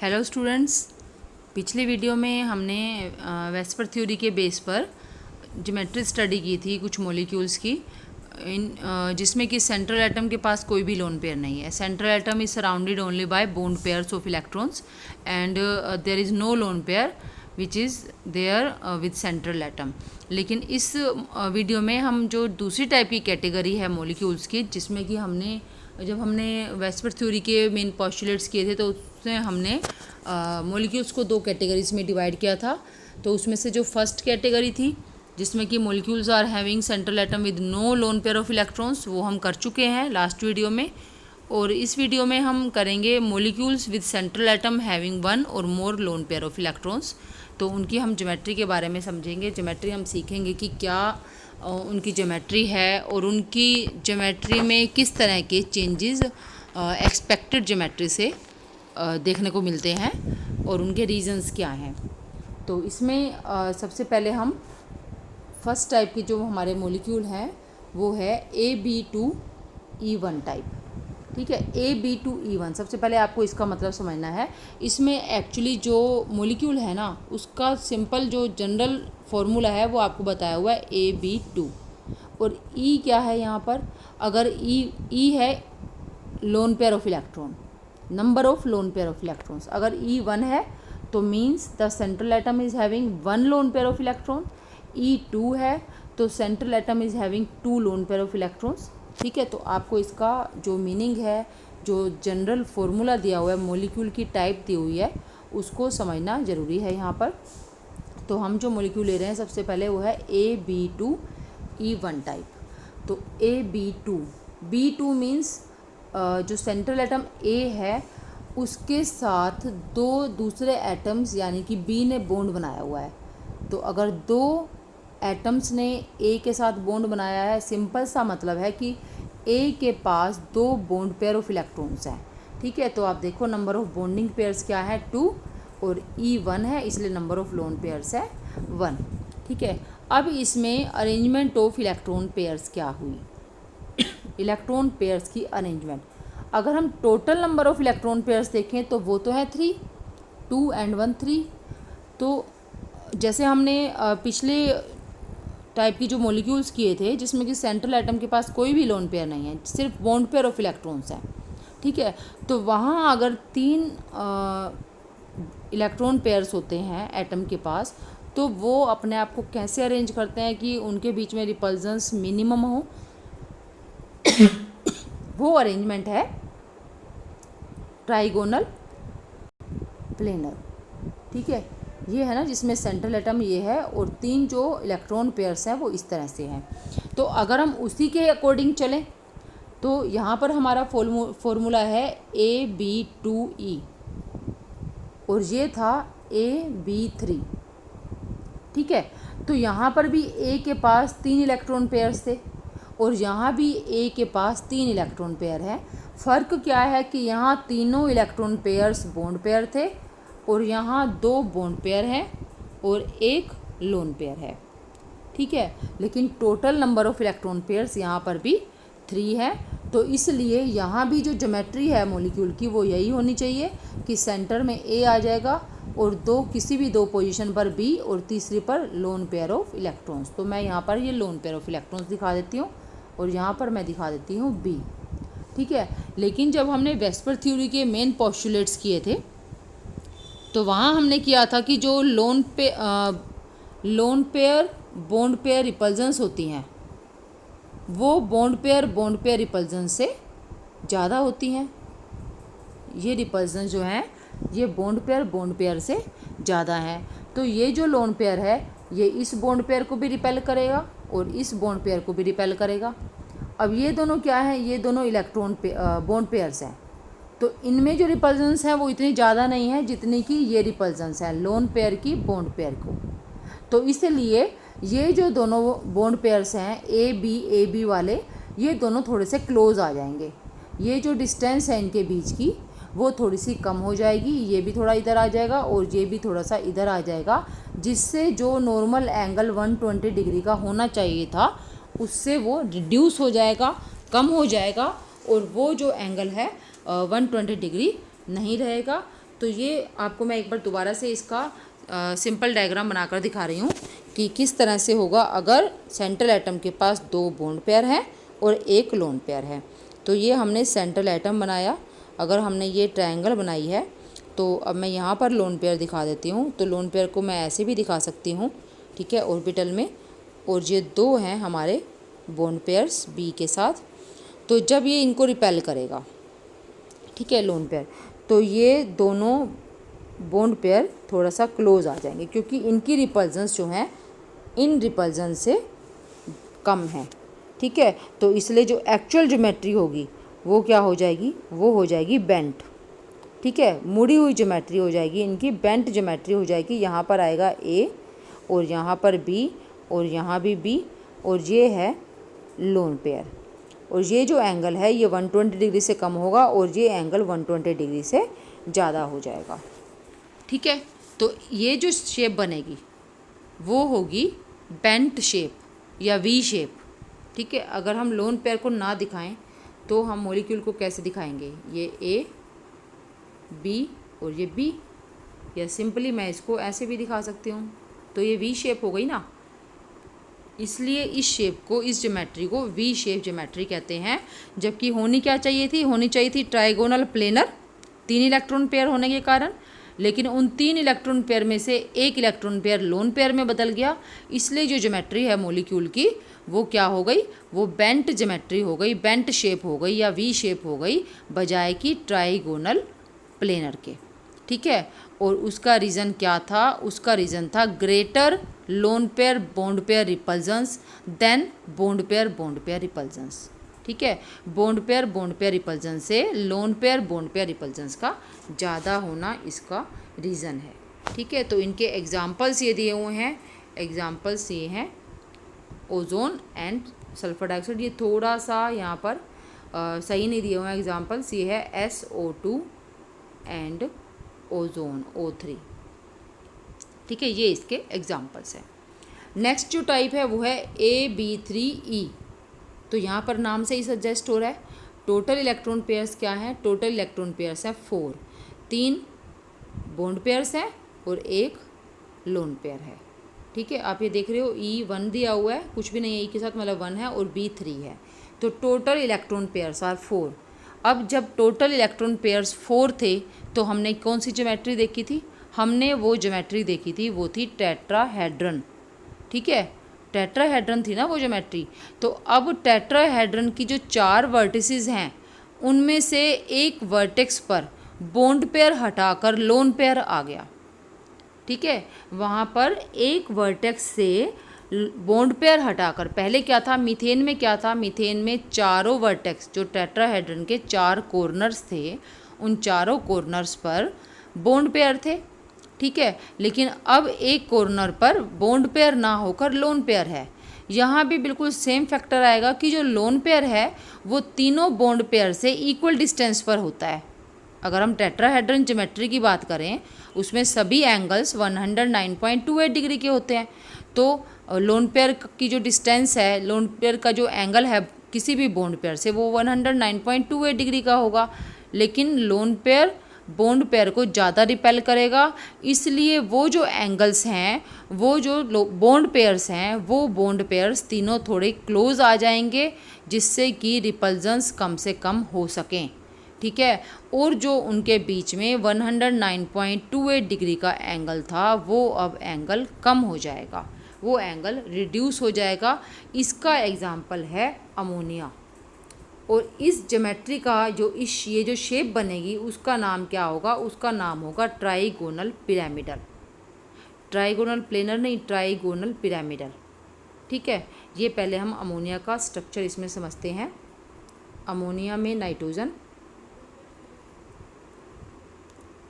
Hello students, पिछले video में हमने वेस्पर थ्योरी के बेस पर ज्योमेट्री स्टडी की थी कुछ मॉलिक्यूल्स की जिसमें कि सेंट्रल एटम के पास कोई भी लोन पेयर नहीं है। Central atom is surrounded only by bond pairs of electrons and there is no lone pair which is there with central atom. लेकिन इस वीडियो में हम जो दूसरी टाइप की कैटेगरी है मॉलिक्यूल्स की, जिसमें कि जब हमने वेस्पर थ्योरी के मेन पोस्टुलेट्स किए थे तो उसमें हमने मॉलिक्यूल्स को दो कैटेगरीज में डिवाइड किया था। तो उसमें से जो फर्स्ट कैटेगरी थी जिसमें कि molecules are having central atom with no lone pair of electrons, वो हम कर चुके हैं लास्ट वीडियो में। और इस वीडियो में हम करेंगे molecules with central atom having one और मोर लोन पेयर ऑफ इलेक्ट्रॉन्स। तो उनकी हम ज्योमेट्री के बारे में समझेंगे। ज्योमेट्री हम सीखेंगे कि क्या उनकी ज्योमेट्री है और उनकी ज्योमेट्री में किस तरह के चेंजेस एक्सपेक्टेड ज्योमेट्री से देखने को मिलते हैं और उनके रीजंस क्या हैं। तो इसमें सबसे पहले हम फर्स्ट टाइप के जो हमारे मॉलिक्यूल हैं वो है Ab2E1 टाइप। ठीक है, Ab2E1 सबसे पहले आपको इसका मतलब समझना है। इसमें एक्चुअली जो मॉलिक्यूल है ना, उसका सिंपल जो जनरल फॉर्मूला है वो आपको बताया हुआ है Ab2। और E क्या है यहाँ पर? अगर E है lone pair of electron, number of lone pair of electrons. अगर E1 है तो means the central atom is having one lone pair of electron. E2 है तो central atom is having two lone pair of electrons. ठीक है, तो आपको इसका जो मीनिंग है, जो जनरल फॉर्मूला दिया हुआ है, मॉलिक्यूल की टाइप दी हुई है, उसको समझना ज़रूरी है यहाँ पर। तो हम जो मॉलिक्यूल ले रहे हैं सबसे पहले वो है Ab2E1 टाइप। तो B2 मीन्स जो सेंट्रल एटम A है उसके साथ दो दूसरे एटम्स यानी कि B ने बॉन्ड बनाया हुआ है। तो अगर दो एटम्स ने A के साथ बॉन्ड बनाया है, सिंपल सा मतलब है कि A के पास दो बॉन्ड पेयर ऑफ इलेक्ट्रॉन्स हैं। ठीक है, तो आप देखो नंबर ऑफ बॉन्डिंग पेयर्स क्या है 2 और E1 है, इसलिए नंबर ऑफ लोन पेयर्स है 1। ठीक है, अब इसमें अरेंजमेंट ऑफ इलेक्ट्रॉन पेयर्स क्या हुई? इलेक्ट्रॉन पेयर्स की अरेंजमेंट, अगर हम total number of electron pairs देखें तो वो तो है 3, 2 and 1 3। तो जैसे हमने पिछले टाइप की जो मॉलिक्यूल्स किए थे जिसमें कि सेंट्रल एटम के पास कोई भी लोन पेयर नहीं है, सिर्फ बॉन्ड पेयर ऑफ इलेक्ट्रॉन्स हैं। ठीक है, तो वहाँ अगर 3 इलेक्ट्रॉन पेयर्स होते हैं एटम के पास, तो वो अपने आप को कैसे अरेंज करते हैं कि उनके बीच में रिपल्जेंस मिनिमम हो? वो अरेंजमेंट है ट्राइगोनल प्लेनर। ठीक है, ये है ना जिसमें सेंट्रल एटम ये है और 3 जो इलेक्ट्रॉन पेयर्स हैं वो इस तरह से हैं। तो अगर हम उसी के अकॉर्डिंग चलें तो यहाँ पर हमारा फॉर्मूला है Ab2E और ये था Ab3। ठीक है, तो यहाँ पर भी A के पास 3 इलेक्ट्रॉन पेयर्स थे और यहाँ भी A के पास 3 इलेक्ट्रॉन पेयर है। फ़र्क क्या है कि यहाँ तीनों इलेक्ट्रॉन पेयर्स बॉन्ड पेयर थे और यहाँ 2 बॉन्ड पेयर हैं और 1 लोन पेयर है। ठीक है, लेकिन total number of electron pairs यहाँ पर भी 3 है। तो इसलिए यहाँ भी जो ज्योमेट्री है मॉलिक्यूल की वो यही होनी चाहिए कि सेंटर में A आ जाएगा और किसी भी दो पोजीशन पर B और तीसरी पर लोन पेयर ऑफ इलेक्ट्रॉन्स। तो मैं यहाँ पर ये लोन पेयर ऑफ इलेक्ट्रॉन्स दिखा देती हूँ और यहाँ पर मैं दिखा देती हूँ B। ठीक है, लेकिन जब हमने वेस्पर थ्योरी के मेन पोस्टुलेट्स किए थे तो वहाँ हमने किया था कि जो लोन पेयर बॉन्ड पेयर रिपल्जेंस होती हैं वो बॉन्ड पेयर रिपल्जेंस से ज़्यादा होती हैं। ये रिपल्जेंस जो हैं ये बॉन्ड पेयर से ज़्यादा हैं। तो ये जो लोन पेयर है ये इस बॉन्ड पेयर को भी रिपेल करेगा और इस बॉन्ड पेयर को भी रिपेल करेगा। अब ये दोनों क्या है? ये दोनों बॉन्ड पेयर्स हैं। तो इनमें जो रिपल्जेंस है वो इतनी ज़्यादा नहीं है जितनी कि ये रिपल्जेंस है लोन पेयर की बॉन्ड पेयर को। तो इसलिए ये जो दोनों बॉन्ड पेयर्स हैं ए बी वाले, ये दोनों थोड़े से क्लोज आ जाएंगे। ये जो डिस्टेंस है इनके बीच की वो थोड़ी सी कम हो जाएगी। ये भी थोड़ा इधर आ जाएगा और ये भी थोड़ा सा इधर आ जाएगा, जिससे जो नॉर्मल एंगल 120 डिग्री का होना चाहिए था उससे वो रिड्यूस हो जाएगा, कम हो जाएगा और वो जो एंगल है 120 डिग्री नहीं रहेगा। तो ये आपको मैं एक बार दोबारा से इसका सिंपल डायग्राम बनाकर दिखा रही हूँ कि किस तरह से होगा अगर सेंट्रल एटम के पास 2 बॉन्ड पेयर है और 1 लोन पेयर है। तो ये हमने सेंट्रल एटम बनाया, अगर हमने ये ट्रायंगल बनाई है तो अब मैं यहाँ पर लोन पेयर दिखा देती हूँ। तो लोन पेयर को मैं ऐसे भी दिखा सकती हूँ, ठीक है, ऑर्बिटल में, और ये 2 हैं हमारे बॉन्ड पेयर्स बी के साथ। तो जब ये इनको रिपेल करेगा, ठीक है, लोन पेयर, तो ये दोनों बॉन्ड पेयर थोड़ा सा क्लोज आ जाएंगे क्योंकि इनकी रिपल्जेंस जो हैं इन रिपल्जन से कम है, ठीक है। तो इसलिए जो एक्चुअल ज्योमेट्री होगी वो क्या हो जाएगी, वो हो जाएगी बेंट, ठीक है, मुड़ी हुई ज्योमेट्री हो जाएगी, इनकी बेंट ज्योमेट्री हो जाएगी। यहाँ पर आएगा ए और यहाँ पर बी और यहाँ भी बी, और ये है लोन पेयर, और ये जो एंगल है ये 120 डिग्री से कम होगा और ये एंगल 120 डिग्री से ज़्यादा हो जाएगा, ठीक है। तो ये जो शेप बनेगी वो होगी बेंट शेप या वी शेप, ठीक है। अगर हम लोन पेयर को ना दिखाएं तो हम मॉलिक्यूल को कैसे दिखाएंगे, ये ए बी और ये बी, या सिंपली मैं इसको ऐसे भी दिखा सकती हूँ, तो ये वी शेप हो गई ना। इसलिए इस शेप को, इस ज्योमेट्री को वी शेप ज्योमेट्री कहते हैं। जबकि होनी क्या चाहिए थी, होनी चाहिए थी ट्राइगोनल प्लेनर, 3 इलेक्ट्रॉन पेयर होने के कारण, लेकिन उन 3 इलेक्ट्रॉन पेयर में से 1 इलेक्ट्रॉन पेयर लोन पेयर में बदल गया। इसलिए जो ज्योमेट्री है मॉलिक्यूल की वो क्या हो गई, वो बेंट ज्योमेट्री हो गई, बेंट शेप हो गई या वी शेप हो गई, बजाय कि ट्राइगोनल प्लेनर के, ठीक है। और उसका रीज़न क्या था, उसका रीज़न था greater lone pair bond pair repulsions than bond pair repulsions, ठीक है। बॉन्ड पेयर रिपल्जेंस से lone pair bond pair repulsions का ज़्यादा होना इसका रीज़न है, ठीक है। तो इनके एग्जाम्पल्स ये दिए हुए हैं, एग्जाम्पल्स ये हैं ओजोन एंड सल्फर डाइऑक्साइड। ये थोड़ा सा यहाँ पर सही नहीं दिए हुए हैं एग्जाम्पल्स, ये है SO2 एंड ओजोन O3, ठीक है, ये इसके एग्जाम्पल्स हैं। नेक्स्ट जो टाइप है वो है AB3E। तो यहाँ पर नाम से ही सजेस्ट हो रहा है। टोटल इलेक्ट्रॉन पेयर्स क्या हैं, टोटल इलेक्ट्रॉन पेयर्स हैं 4, 3 बॉन्ड पेयर्स हैं और 1 लोन पेयर है, ठीक है। आप ये देख रहे हो E1 दिया हुआ है, कुछ भी नहीं है E के साथ, मतलब 1 है, और B3 है। तो टोटल इलेक्ट्रॉन पेयर्स आर 4। अब जब टोटल इलेक्ट्रॉन पेयर्स 4 थे तो हमने कौन सी ज्योमेट्री देखी थी, हमने वो ज्योमेट्री देखी थी, वो थी टेट्राहेड्रन, ठीक है, टेट्राहेड्रन थी ना वो ज्योमेट्री। तो अब टेट्राहेड्रन की जो 4 वर्टिसेस हैं उनमें से एक वर्टेक्स पर बॉन्ड पेयर हटाकर लोन पेयर आ गया, ठीक है। वहाँ पर एक वर्टेक्स से बॉन्ड पेयर हटाकर, पहले क्या था मीथेन में, क्या था मीथेन में चारों वर्टेक्स जो टेट्राहेड्रन के 4 कॉर्नर्स थे उन चारों कॉर्नर्स पर बॉन्ड पेयर थे, ठीक है। लेकिन अब एक कॉर्नर पर बॉन्ड पेयर ना होकर लोन पेयर है। यहाँ भी बिल्कुल सेम फैक्टर आएगा कि जो लोन पेयर है वो तीनों बॉन्ड पेयर से इक्वल डिस्टेंस पर होता है। अगर हम टेट्राहेड्रन ज्योमेट्री की बात करें उसमें सभी एंगल्स 109.28 डिग्री के होते हैं। तो लोन पेयर की जो डिस्टेंस है, लोन पेयर का जो एंगल है किसी भी बॉन्ड पेयर से, वो 109.28 डिग्री का होगा। लेकिन लोन पेयर बॉन्ड पेयर को ज़्यादा रिपेल करेगा, इसलिए वो जो एंगल्स हैं, वो जो बॉन्ड पेयर्स हैं, वो बॉन्ड पेयर्स तीनों थोड़े क्लोज आ जाएंगे, जिससे कि रिपल्जेंस कम से कम हो सकें, ठीक है। और जो उनके बीच में 109.28 डिग्री का एंगल था वो अब एंगल कम हो जाएगा, वो एंगल रिड्यूस हो जाएगा। इसका एग्जाम्पल है अमोनिया। और इस ज्योमेट्री का ये जो शेप बनेगी उसका नाम क्या होगा, उसका नाम होगा ट्राइगोनल पिरामिडल। ट्राइगोनल प्लेनर नहीं, ट्राइगोनल पिरामिडल, ठीक है। ये पहले हम अमोनिया का स्ट्रक्चर इसमें समझते हैं। अमोनिया में नाइट्रोजन,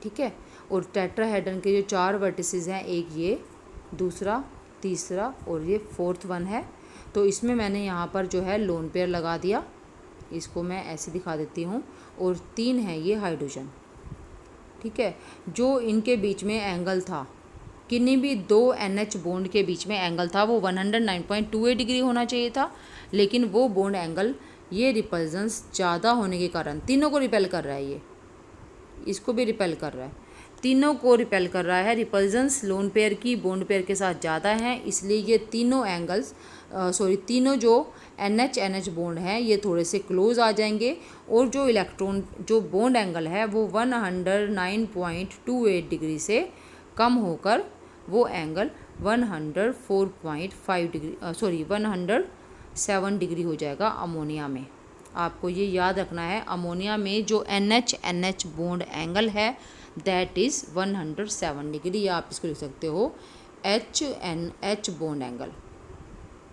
ठीक है, और टेट्राहेड्रन के जो 4 वर्टिसेस हैं, एक ये, दूसरा, तीसरा और ये 4th वन है। तो इसमें मैंने यहाँ पर जो है लोन पेयर लगा दिया, इसको मैं ऐसे दिखा देती हूँ, और 3 है ये हाइड्रोजन, ठीक है। जो इनके बीच में एंगल था, किन्हीं भी 2 NH बॉन्ड के बीच में एंगल था, वो 109.28 डिग्री होना चाहिए था, लेकिन वो बॉन्ड एंगल ये रिपल्जेंस ज़्यादा होने के कारण तीनों को रिपेल कर रहा है, ये इसको भी रिपेल कर रहा है, तीनों को रिपेल कर रहा है। रिपल्जेंस लोन पेयर की बॉन्ड पेयर के साथ ज़्यादा है, इसलिए ये तीनों एंगल्स तीनों जो NH NH बॉन्ड हैं ये थोड़े से क्लोज आ जाएंगे, और जो इलेक्ट्रॉन जो बॉन्ड एंगल है वो 109.28 डिग्री से कम होकर वो एंगल 104.5 डिग्री 107 डिग्री हो जाएगा अमोनिया में। आपको ये याद रखना है, अमोनिया में जो NH NH बॉन्ड एंगल है दैट इज़ 107 डिग्री, या आप इसको लिख सकते हो HNH बॉन्ड एंगल।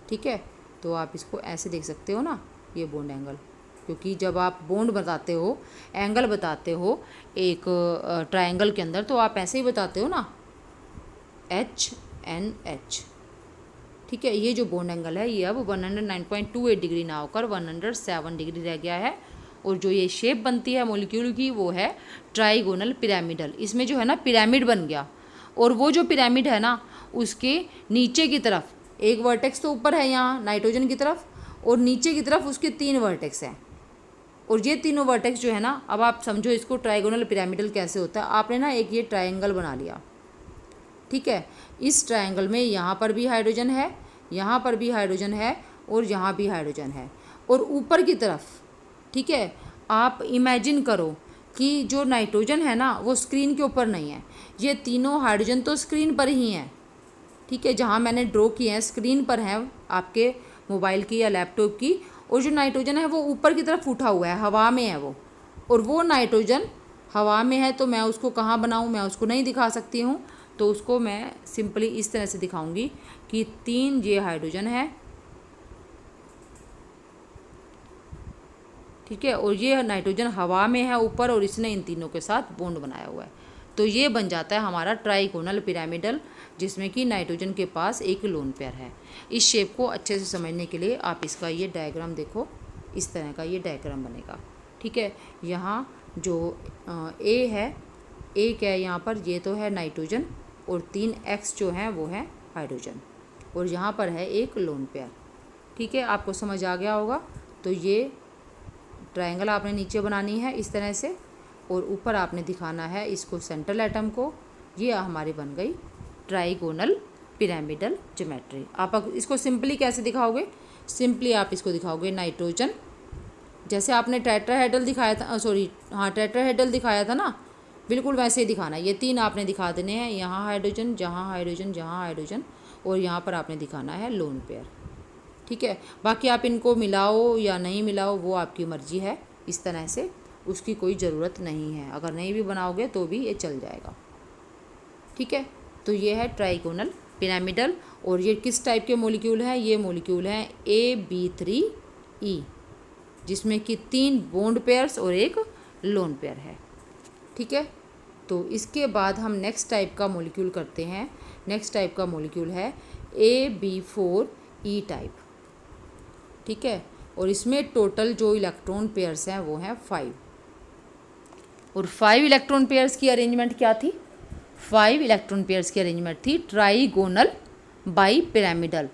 ठीक है, तो आप इसको ऐसे देख सकते हो ना, ये बॉन्ड एंगल, क्योंकि जब आप बॉन्ड बताते हो, एंगल बताते हो एक ट्रायंगल के अंदर, तो आप ऐसे ही बताते हो ना, HNH। ठीक है, ये जो बॉन्ड एंगल है ये अब 109.28 डिग्री ना होकर 107 डिग्री रह गया है, और जो ये शेप बनती है मॉलिक्यूल की वो है ट्राइगोनल पिरामिडल। इसमें जो है ना पिरामिड बन गया, और वो जो पिरामिड है ना उसके नीचे की तरफ एक वर्टेक्स तो ऊपर है यहाँ नाइट्रोजन की तरफ, और नीचे की तरफ उसके 3 वर्टेक्स हैं, और ये तीनों वर्टेक्स जो है ना, अब आप समझो इसको ट्राइगोनल पिरामिडल कैसे होता है। आपने ना एक ये ट्रायंगल बना लिया, ठीक है, इस ट्रायंगल में यहाँ पर भी हाइड्रोजन है, यहाँ पर भी हाइड्रोजन है, और यहाँ भी हाइड्रोजन है, और ऊपर की तरफ, ठीक है, आप इमेजिन करो कि जो नाइट्रोजन है ना वो स्क्रीन के ऊपर नहीं है, ये तीनों हाइड्रोजन तो स्क्रीन पर ही हैं। ठीक है, जहाँ मैंने ड्रॉ किए हैं स्क्रीन पर हैं आपके मोबाइल की या लैपटॉप की, और जो नाइट्रोजन है वो ऊपर की तरफ उठा हुआ है, हवा में है वो, और वो नाइट्रोजन हवा में है, तो मैं उसको कहाँ बनाऊँ, मैं उसको नहीं दिखा सकती हूँ, तो उसको मैं सिंपली इस तरह से दिखाऊंगी कि 3 ये हाइड्रोजन है, ठीक है, और ये नाइट्रोजन हवा में है ऊपर, और इसने इन तीनों के साथ बॉन्ड बनाया हुआ है, तो ये बन जाता है हमारा ट्राइगोनल पिरामिडल, जिसमें कि नाइट्रोजन के पास एक लोन पेयर है। इस शेप को अच्छे से समझने के लिए आप इसका ये डायग्राम देखो, इस तरह का ये डायग्राम बनेगा। ठीक है, यहाँ जो ए है, ए क्या है यहाँ पर, ये तो है नाइट्रोजन, और 3 X जो हैं वो है हाइड्रोजन, और यहाँ पर है एक लोन पेयर। ठीक है, आपको समझ आ गया होगा। तो ये ट्रायंगल आपने नीचे बनानी है इस तरह से, और ऊपर आपने दिखाना है इसको सेंट्रल एटम को। ये हमारी बन गई ट्राइगोनल पिरामिडल ज्योमेट्री। आप इसको सिंपली कैसे दिखाओगे, सिंपली आप इसको दिखाओगे नाइट्रोजन, जैसे आपने टेट्राहेड्रल दिखाया था, टेट्राहेड्रल दिखाया था ना, बिल्कुल वैसे ही दिखाना है। ये 3 आपने दिखा देने हैं, यहाँ हाइड्रोजन, जहाँ हाइड्रोजन, जहाँ हाइड्रोजन, और यहाँ पर आपने दिखाना है लोन पेयर। ठीक है, बाकी आप इनको मिलाओ या नहीं मिलाओ वो आपकी मर्जी है, इस तरह से उसकी कोई ज़रूरत नहीं है, अगर नहीं भी बनाओगे तो भी ये चल जाएगा। ठीक है, तो ये है ट्राइगोनल पिरामिडल, और ये किस टाइप के मॉलिक्यूल हैं, ये मॉलिक्यूल हैं AB3E, जिसमें कि 3 बॉन्ड पेयर्स और एक लोन पेयर है। ठीक है, तो इसके बाद हम नेक्स्ट टाइप का मॉलिक्यूल करते हैं। नेक्स्ट टाइप का मॉलिक्यूल है AB4E टाइप। ठीक है, और इसमें टोटल जो इलेक्ट्रॉन पेयर्स हैं वो हैं 5, और 5 इलेक्ट्रॉन पेयर्स की अरेंजमेंट क्या थी, 5 इलेक्ट्रॉन पेयर्स की अरेंजमेंट थी ट्राइगोनल बाई पिरामिडल।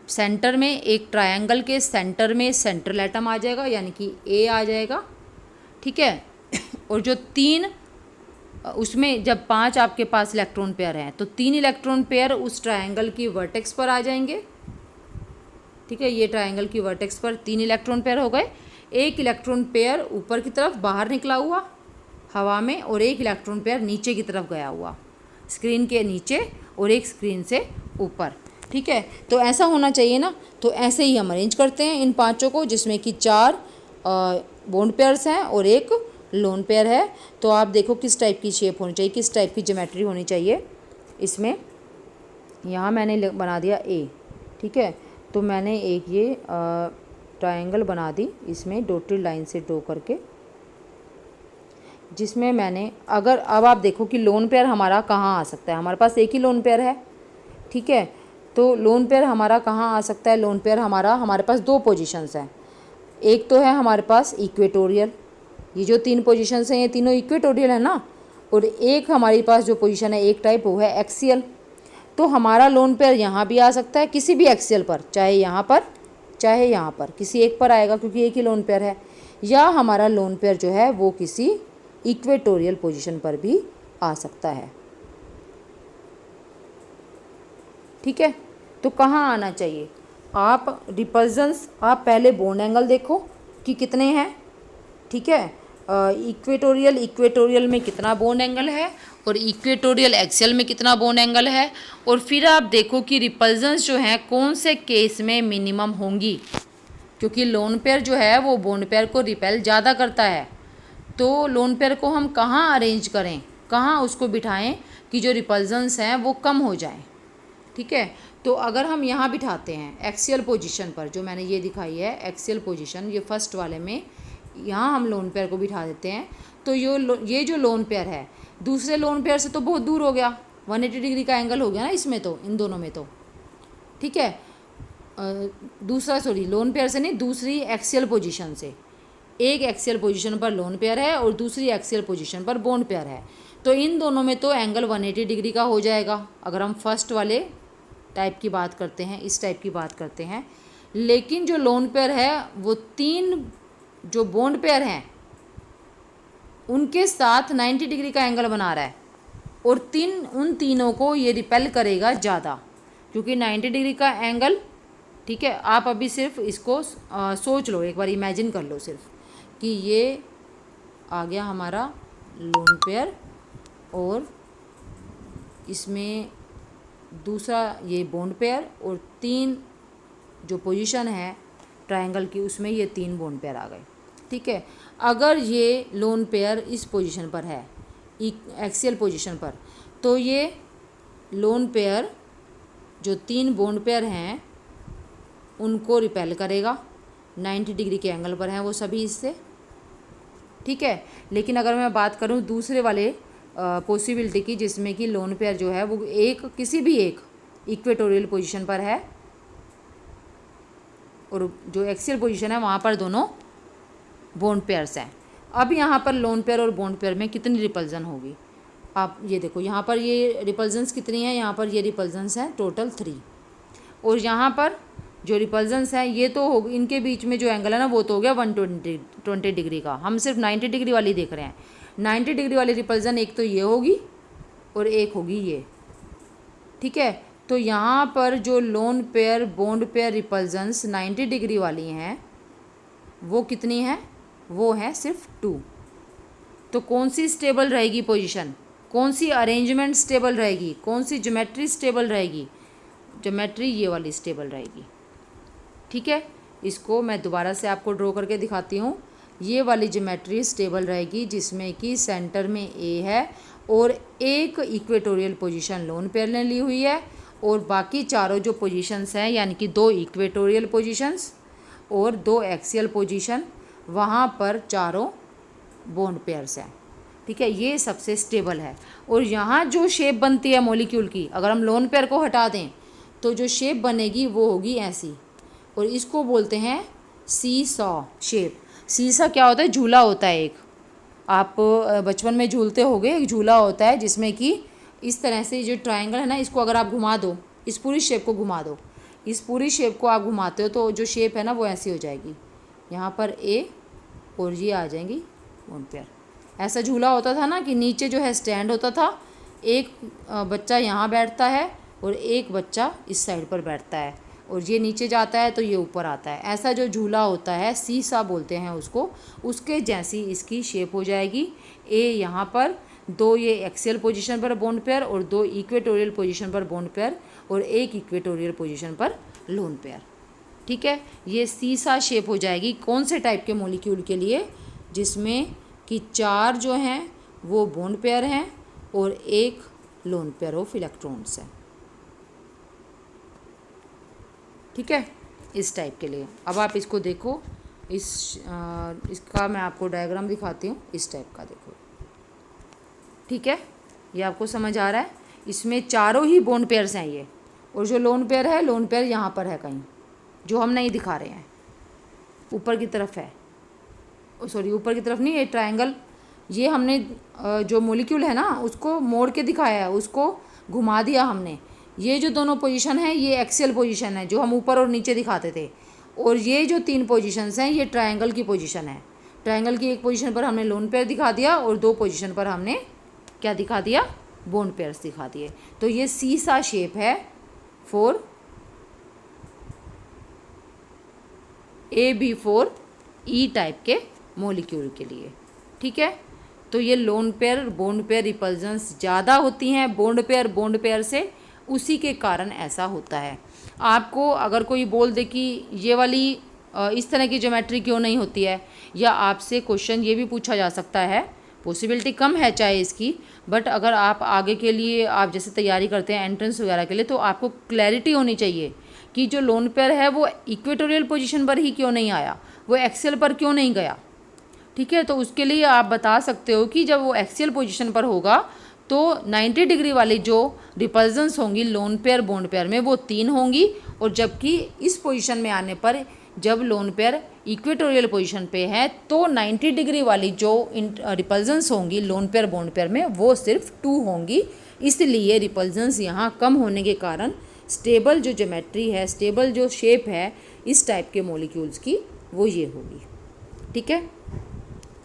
सेंटर में एक ट्रायंगल के सेंटर में सेंट्रल एटम आ जाएगा, यानी कि A आ जाएगा। ठीक है, और जो 3 उसमें जब 5 आपके पास इलेक्ट्रॉन पेयर हैं तो 3 इलेक्ट्रॉन पेयर उस ट्रायंगल की वर्टेक्स पर आ जाएंगे। ठीक है, ये ट्रायंगल की वर्टेक्स पर 3 इलेक्ट्रॉन पेयर हो गए। एक इलेक्ट्रॉन पेयर ऊपर की तरफ बाहर निकला हुआ हवा में, और एक इलेक्ट्रॉन पेयर नीचे की तरफ गया हुआ स्क्रीन के नीचे, और एक स्क्रीन से ऊपर। ठीक है, तो ऐसा होना चाहिए ना, तो ऐसे ही हम अरेंज करते हैं इन 5 को, जिसमें कि 4 बॉन्ड पेयर्स हैं और एक लोन पेयर है। तो आप देखो किस टाइप की शेप होनी चाहिए, किस टाइप की ज्योमेट्री होनी चाहिए इसमें। यहाँ मैंने बना दिया A। ठीक है, तो मैंने एक ये ट्रायंगल बना दी इसमें डॉटेड लाइन से ड्रॉ करके, जिसमें मैंने अगर अब आप देखो कि लोन पेयर हमारा कहाँ आ सकता है, हमारे पास एक ही लोन पेयर है। ठीक है, तो लोन पेयर हमारा कहाँ आ सकता है, लोन पेयर हमारे पास 2 पोजीशंस हैं। एक तो है हमारे पास इक्वेटोरियल, ये जो 3 पोजीशंस हैं ये तीनों इक्वेटोरियल है ना, और एक हमारे पास जो पोजीशन है एक टाइप वो है एक्सियल। तो हमारा लोन पेयर यहाँ भी आ सकता है किसी भी एक्सियल पर, चाहे यहाँ पर चाहे यहाँ पर, किसी एक पर आएगा क्योंकि एक ही लोन पेयर है। या हमारा लोन पेयर जो है वो किसी इक्वेटोरियल पोजीशन पर भी आ सकता है। ठीक है, तो कहाँ आना चाहिए? आप रिपल्जन्स, आप पहले बॉन्ड एंगल देखो कि कितने हैं। ठीक है, इक्वेटोरियल में कितना बॉन्ड एंगल है और इक्वेटोरियल एक्सियल में कितना बॉन्ड एंगल है, और फिर आप देखो कि रिपल्जन्स जो हैं कौन से केस में मिनिमम होंगी, क्योंकि लोन पेयर जो है वो बॉन्ड पेयर को रिपेल ज़्यादा करता है। तो लोन पेयर को हम कहाँ अरेंज करें, कहाँ उसको बिठाएं कि जो रिपल्जन्स हैं वो कम हो जाएं। ठीक है, तो अगर हम यहाँ बिठाते हैं एक्सियल पोजीशन पर, जो मैंने ये दिखाई है एक्सियल पोजीशन, ये फर्स्ट वाले में यहाँ हम लोन पेयर को बिठा देते हैं, तो ये जो लोन पेयर है दूसरे लोन पेयर से तो बहुत दूर हो गया, 180 डिग्री का एंगल हो गया ना इसमें, तो इन दोनों में तो। ठीक है, लोन पेयर से नहीं, दूसरी एक्सियल पोजीशन से। एक एक्सियल पोजीशन पर लोन पेयर है और दूसरी एक्सियल पोजीशन पर बॉन्ड पेयर है, तो इन दोनों में तो एंगल 180 डिग्री का हो जाएगा अगर हम फर्स्ट वाले टाइप की बात करते हैं, इस टाइप की बात करते हैं। लेकिन जो लोन पेयर है वो 3 जो बॉन्ड पेयर हैं उनके साथ 90 डिग्री का एंगल बना रहा है, और उन तीनों को ये रिपेल करेगा ज़्यादा, क्योंकि 90 डिग्री का एंगल। ठीक है, आप अभी सिर्फ इसको सोच लो, एक बार इमेजिन कर लो सिर्फ कि ये आ गया हमारा लोन पेयर और इसमें दूसरा ये बॉन्ड पेयर, और 3 जो पोजीशन है ट्रायंगल की उसमें ये 3 बॉन्ड पेयर आ गए। ठीक है, अगर ये लोन पेयर इस पोजीशन पर है एक्सियल पोजीशन पर, तो ये लोन पेयर जो 3 बॉन्ड पेयर हैं उनको रिपेल करेगा, 90 डिग्री के एंगल पर हैं वो सभी इससे। ठीक है, लेकिन अगर मैं बात करूं दूसरे वाले पॉसिबिलिटी की, जिसमें कि लोन पेयर जो है वो किसी भी एक इक्वेटोरियल पोजीशन पर है और जो एक्सियल पोजीशन है वहाँ पर दोनों बॉन्ड पेयर्स हैं। अब यहाँ पर लोन पेयर और बॉन्ड पेयर में कितनी रिपल्जन होगी, आप ये देखो, यहाँ पर ये रिपल्जन्स कितनी हैं, यहाँ पर ये रिपल्जन्स हैं टोटल 3, और यहाँ पर जो रिपल्जन्स हैं ये तो हो, इनके बीच में जो एंगल है ना वो तो हो गया 120 डिग्री का। हम सिर्फ 90 डिग्री वाली देख रहे हैं। 90 डिग्री वाली रिपल्जन एक तो ये होगी और एक होगी ये। ठीक है, तो यहाँ पर जो lone pair bond pair repulsions 90 degree वाली हैं वो कितनी हैं, वो हैं सिर्फ 2। तो कौन सी स्टेबल रहेगी पोजीशन, कौन सी अरेंजमेंट स्टेबल रहेगी, कौन सी ज्योमेट्री स्टेबल रहेगी? ज्योमेट्री ये वाली स्टेबल रहेगी। ठीक है, इसको मैं दोबारा से आपको ड्रॉ करके दिखाती हूँ। ये वाली ज्योमेट्री स्टेबल रहेगी जिसमें कि सेंटर में ए है और एक इक्वेटोरियल पोजीशन लोन पेयर ने ली हुई है, और बाकी चारों जो पोजीशंस हैं यानी कि 2 इक्वेटोरियल पोजीशंस और 2 एक्सियल पोजीशन, वहाँ पर चारों बॉन्ड पेयर्स हैं। ठीक है, ये सबसे स्टेबल है। और यहाँ जो शेप बनती है मॉलिक्यूल की, अगर हम लोन पेयर को हटा दें तो जो शेप बनेगी वो होगी ऐसी, और इसको बोलते हैं सी सॉ शेप। सीसा क्या होता है? झूला होता है एक, आप बचपन में झूलते होगे, एक झूला होता है जिसमें कि इस तरह से जो ट्रायंगल है ना, इसको अगर आप घुमा दो, इस पूरी शेप को घुमा दो, इस पूरी शेप को आप घुमाते हो तो जो शेप है ना वो ऐसी हो जाएगी, यहाँ पर ए और ये आ जाएंगी बॉन्ड पेयर। ऐसा झूला होता था ना कि नीचे जो है स्टैंड होता था, एक बच्चा यहाँ बैठता है और एक बच्चा इस साइड पर बैठता है, और ये नीचे जाता है तो ये ऊपर आता है। ऐसा जो झूला होता है सीसा बोलते हैं उसको, उसके जैसी इसकी शेप हो जाएगी। ए यहाँ पर 2 ये एक्सियल पोजीशन पर बॉन्ड पेयर और 2 इक्वेटोरियल पोजीशन पर बॉन्ड पेयर और एक इक्वेटोरियल पोजीशन पर लोन पेयर। ठीक है, ये सीसा शेप हो जाएगी कौन से टाइप के मॉलिक्यूल के लिए? जिसमें कि 4 जो हैं वो बॉन्ड पेयर हैं और एक लोन पेयर ऑफ इलेक्ट्रॉन्स है। ठीक है, इस टाइप के लिए। अब आप इसको देखो, इसका मैं आपको डायग्राम दिखाती हूँ, इस टाइप का देखो। ठीक है, ये आपको समझ आ रहा है? इसमें चारों ही बॉन्ड पेयर्स हैं ये, और जो लोन पेयर है, लोन पेयर यहाँ पर है कहीं, जो हम नहीं दिखा रहे हैं, ऊपर की तरफ है। सॉरी, ऊपर की तरफ नहीं, ये ट्रायंगल, ये हमने जो मॉलिक्यूल है ना उसको मोड़ के दिखाया है, उसको घुमा दिया हमने। ये जो दोनों पोजीशन है ये एक्सियल पोजीशन है जो हम ऊपर और नीचे दिखाते थे, और ये जो 3 पोजीशंस हैं ये ट्रायंगल की पोजीशन है। ट्रायंगल की एक पोजीशन पर हमने लोन पेयर दिखा दिया और 2 पोजीशन पर हमने क्या दिखा दिया, बॉन्ड पेयर्स दिखा दिए। तो ये सीसा शेप है फॉर AB4E टाइप के मॉलिक्यूल के लिए, ठीक है। तो ये लोन पेयर बॉन्ड पेयर रिपल्जेंस ज़्यादा होती हैं बॉन्ड पेयर से, उसी के कारण ऐसा होता है। आपको अगर कोई बोल दे कि ये वाली इस तरह की ज्योमेट्री क्यों नहीं होती है, या आपसे क्वेश्चन ये भी पूछा जा सकता है, पॉसिबिलिटी कम है चाहे इसकी, बट अगर आप आगे के लिए आप जैसे तैयारी करते हैं एंट्रेंस वगैरह के लिए, तो आपको क्लैरिटी होनी चाहिए कि जो लोन पेयर है वो इक्वेटोरियल पोजीशन पर ही क्यों नहीं आया, वो एक्सियल पर क्यों नहीं गया, ठीक है। तो उसके लिए आप बता सकते हो कि जब वो एक्सियल पोजीशन पर होगा तो 90 डिग्री वाली जो रिपल्जेंस होंगी लोन पेयर बॉन्ड पेयर में वो 3 होंगी, और जबकि इस पोजीशन में आने पर जब लोन पेयर इक्वेटोरियल पोजीशन पे है तो 90 डिग्री वाली जो रिपल्जेंस होंगी लोन पेयर बॉन्ड पेयर में वो सिर्फ 2 होंगी। इसलिए रिपल्जेंस यहाँ कम होने के कारण स्टेबल जो ज्योमेट्री है, स्टेबल जो शेप है इस टाइप के मॉलिक्यूल्स की, वो ये होगी, ठीक है।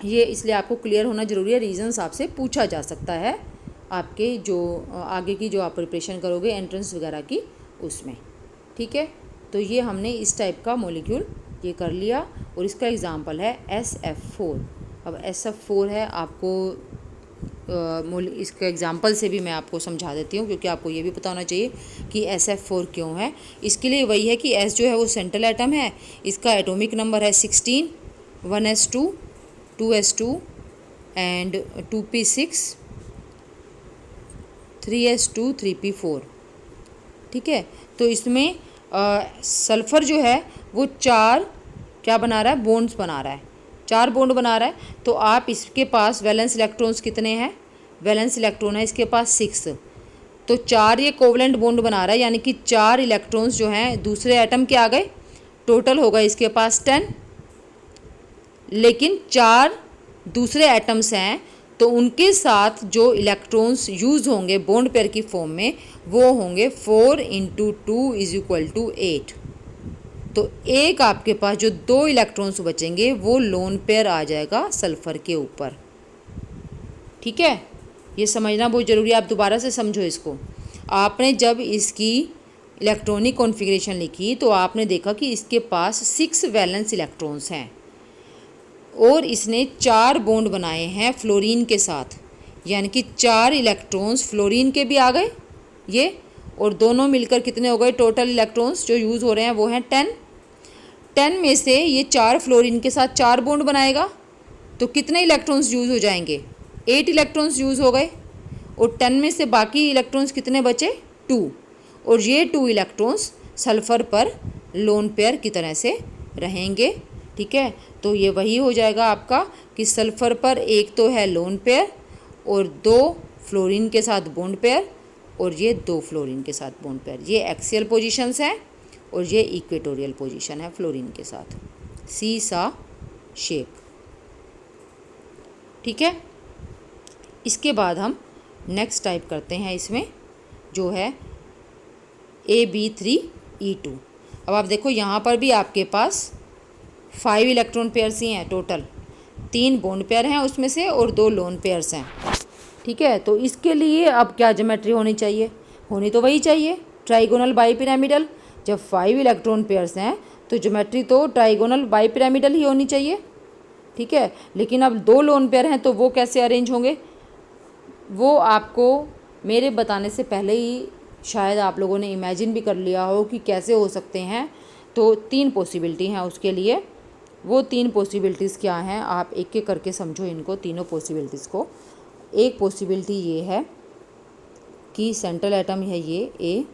ये इसलिए आपको क्लियर होना ज़रूरी है, रीजंस आपसे पूछा जा सकता है आपके जो आगे की जो आप प्रिपरेशन करोगे एंट्रेंस वगैरह की उसमें, ठीक है। तो ये हमने इस टाइप का मॉलिक्यूल ये कर लिया, और इसका एग्जांपल है SF4। अब SF4 है, आपको इसका एग्जांपल से भी मैं आपको समझा देती हूँ, क्योंकि आपको ये भी पता होना चाहिए कि SF4 क्यों है। इसके लिए वही है कि S जो है वो सेंट्रल एटम है, इसका एटॉमिक नंबर है 16, 1s2, 2s2 and 2p6, 3s2, 3p4, ठीक है। तो इसमें सल्फ़र जो है वो 4 क्या बना रहा है, बॉन्ड्स बना रहा है, 4 बॉन्ड बना रहा है। तो आप इसके पास वैलेंस इलेक्ट्रॉन्स कितने हैं, वैलेंस इलेक्ट्रॉन है इसके पास 6, तो 4 ये कोवलेंट बॉन्ड बना रहा है, यानी कि 4 इलेक्ट्रॉन्स जो हैं दूसरे एटम के आ गए, टोटल होगा इसके पास 10। लेकिन 4 दूसरे एटम्स हैं तो उनके साथ जो इलेक्ट्रॉन्स यूज़ होंगे बॉन्ड पेयर की फॉर्म में वो होंगे 4 × 2 = 8। तो एक आपके पास जो 2 इलेक्ट्रॉन्स बचेंगे वो लोन पेयर आ जाएगा सल्फ़र के ऊपर, ठीक है। ये समझना बहुत ज़रूरी है, आप दोबारा से समझो इसको। आपने जब इसकी इलेक्ट्रॉनिक कॉन्फ़िगरेशन लिखी तो आपने देखा कि इसके पास 6 वैलेंस इलेक्ट्रॉन्स हैं और इसने 4 बॉन्ड बनाए हैं फ्लोरीन के साथ, यानी कि 4 इलेक्ट्रॉन्स फ्लोरीन के भी आ गए ये, और दोनों मिलकर कितने हो गए, टोटल इलेक्ट्रॉन्स जो यूज़ हो रहे हैं वो हैं 10 में से ये 4 फ्लोरीन के साथ 4 बॉन्ड बनाएगा तो कितने इलेक्ट्रॉन्स यूज़ हो जाएंगे, 8 इलेक्ट्रॉन्स यूज़ हो गए, और 10 में से बाकी इलेक्ट्रॉन्स कितने बचे, 2, और ये 2 इलेक्ट्रॉन्स सल्फ़र पर लोन पेयर की तरह से रहेंगे, ठीक है। तो ये वही हो जाएगा आपका कि सल्फ़र पर एक तो है लोन पेयर और 2 फ्लोरीन के साथ बॉन्ड पेयर, और ये 2 फ्लोरीन के साथ बॉन्ड पेयर। ये एक्सियल पोजीशंस हैं और ये इक्वेटोरियल पोजीशन है फ्लोरीन के साथ, सीसा शेप, ठीक है। इसके बाद हम नेक्स्ट टाइप करते हैं, इसमें जो है AB3E2। अब आप देखो यहाँ पर भी आपके पास 5 इलेक्ट्रॉन पेयर्स ही हैं टोटल, 3 बॉन्ड पेयर हैं उसमें से और 2 लोन पेयर्स हैं, ठीक है। तो इसके लिए अब क्या ज्योमेट्री होनी चाहिए, होनी तो वही चाहिए ट्राइगोनल बाईपिरामिडल। जब 5 इलेक्ट्रॉन पेयर्स हैं तो ज्योमेट्री तो ट्राइगोनल बाईपिरामिडल ही होनी चाहिए, ठीक है। लेकिन अब 2 लोन पेयर हैं तो वो कैसे अरेंज होंगे, वो आपको मेरे बताने से पहले ही शायद आप लोगों ने इमेजिन भी कर लिया हो कि कैसे हो सकते हैं। तो 3 पॉसिबिलिटी हैं उसके लिए। वो 3 पॉसिबिलिटीज़ क्या हैं, आप एक एक करके समझो इनको तीनों पॉसिबिलिटीज़ को। एक पॉसिबिलिटी ये है कि सेंट्रल एटम है ये A,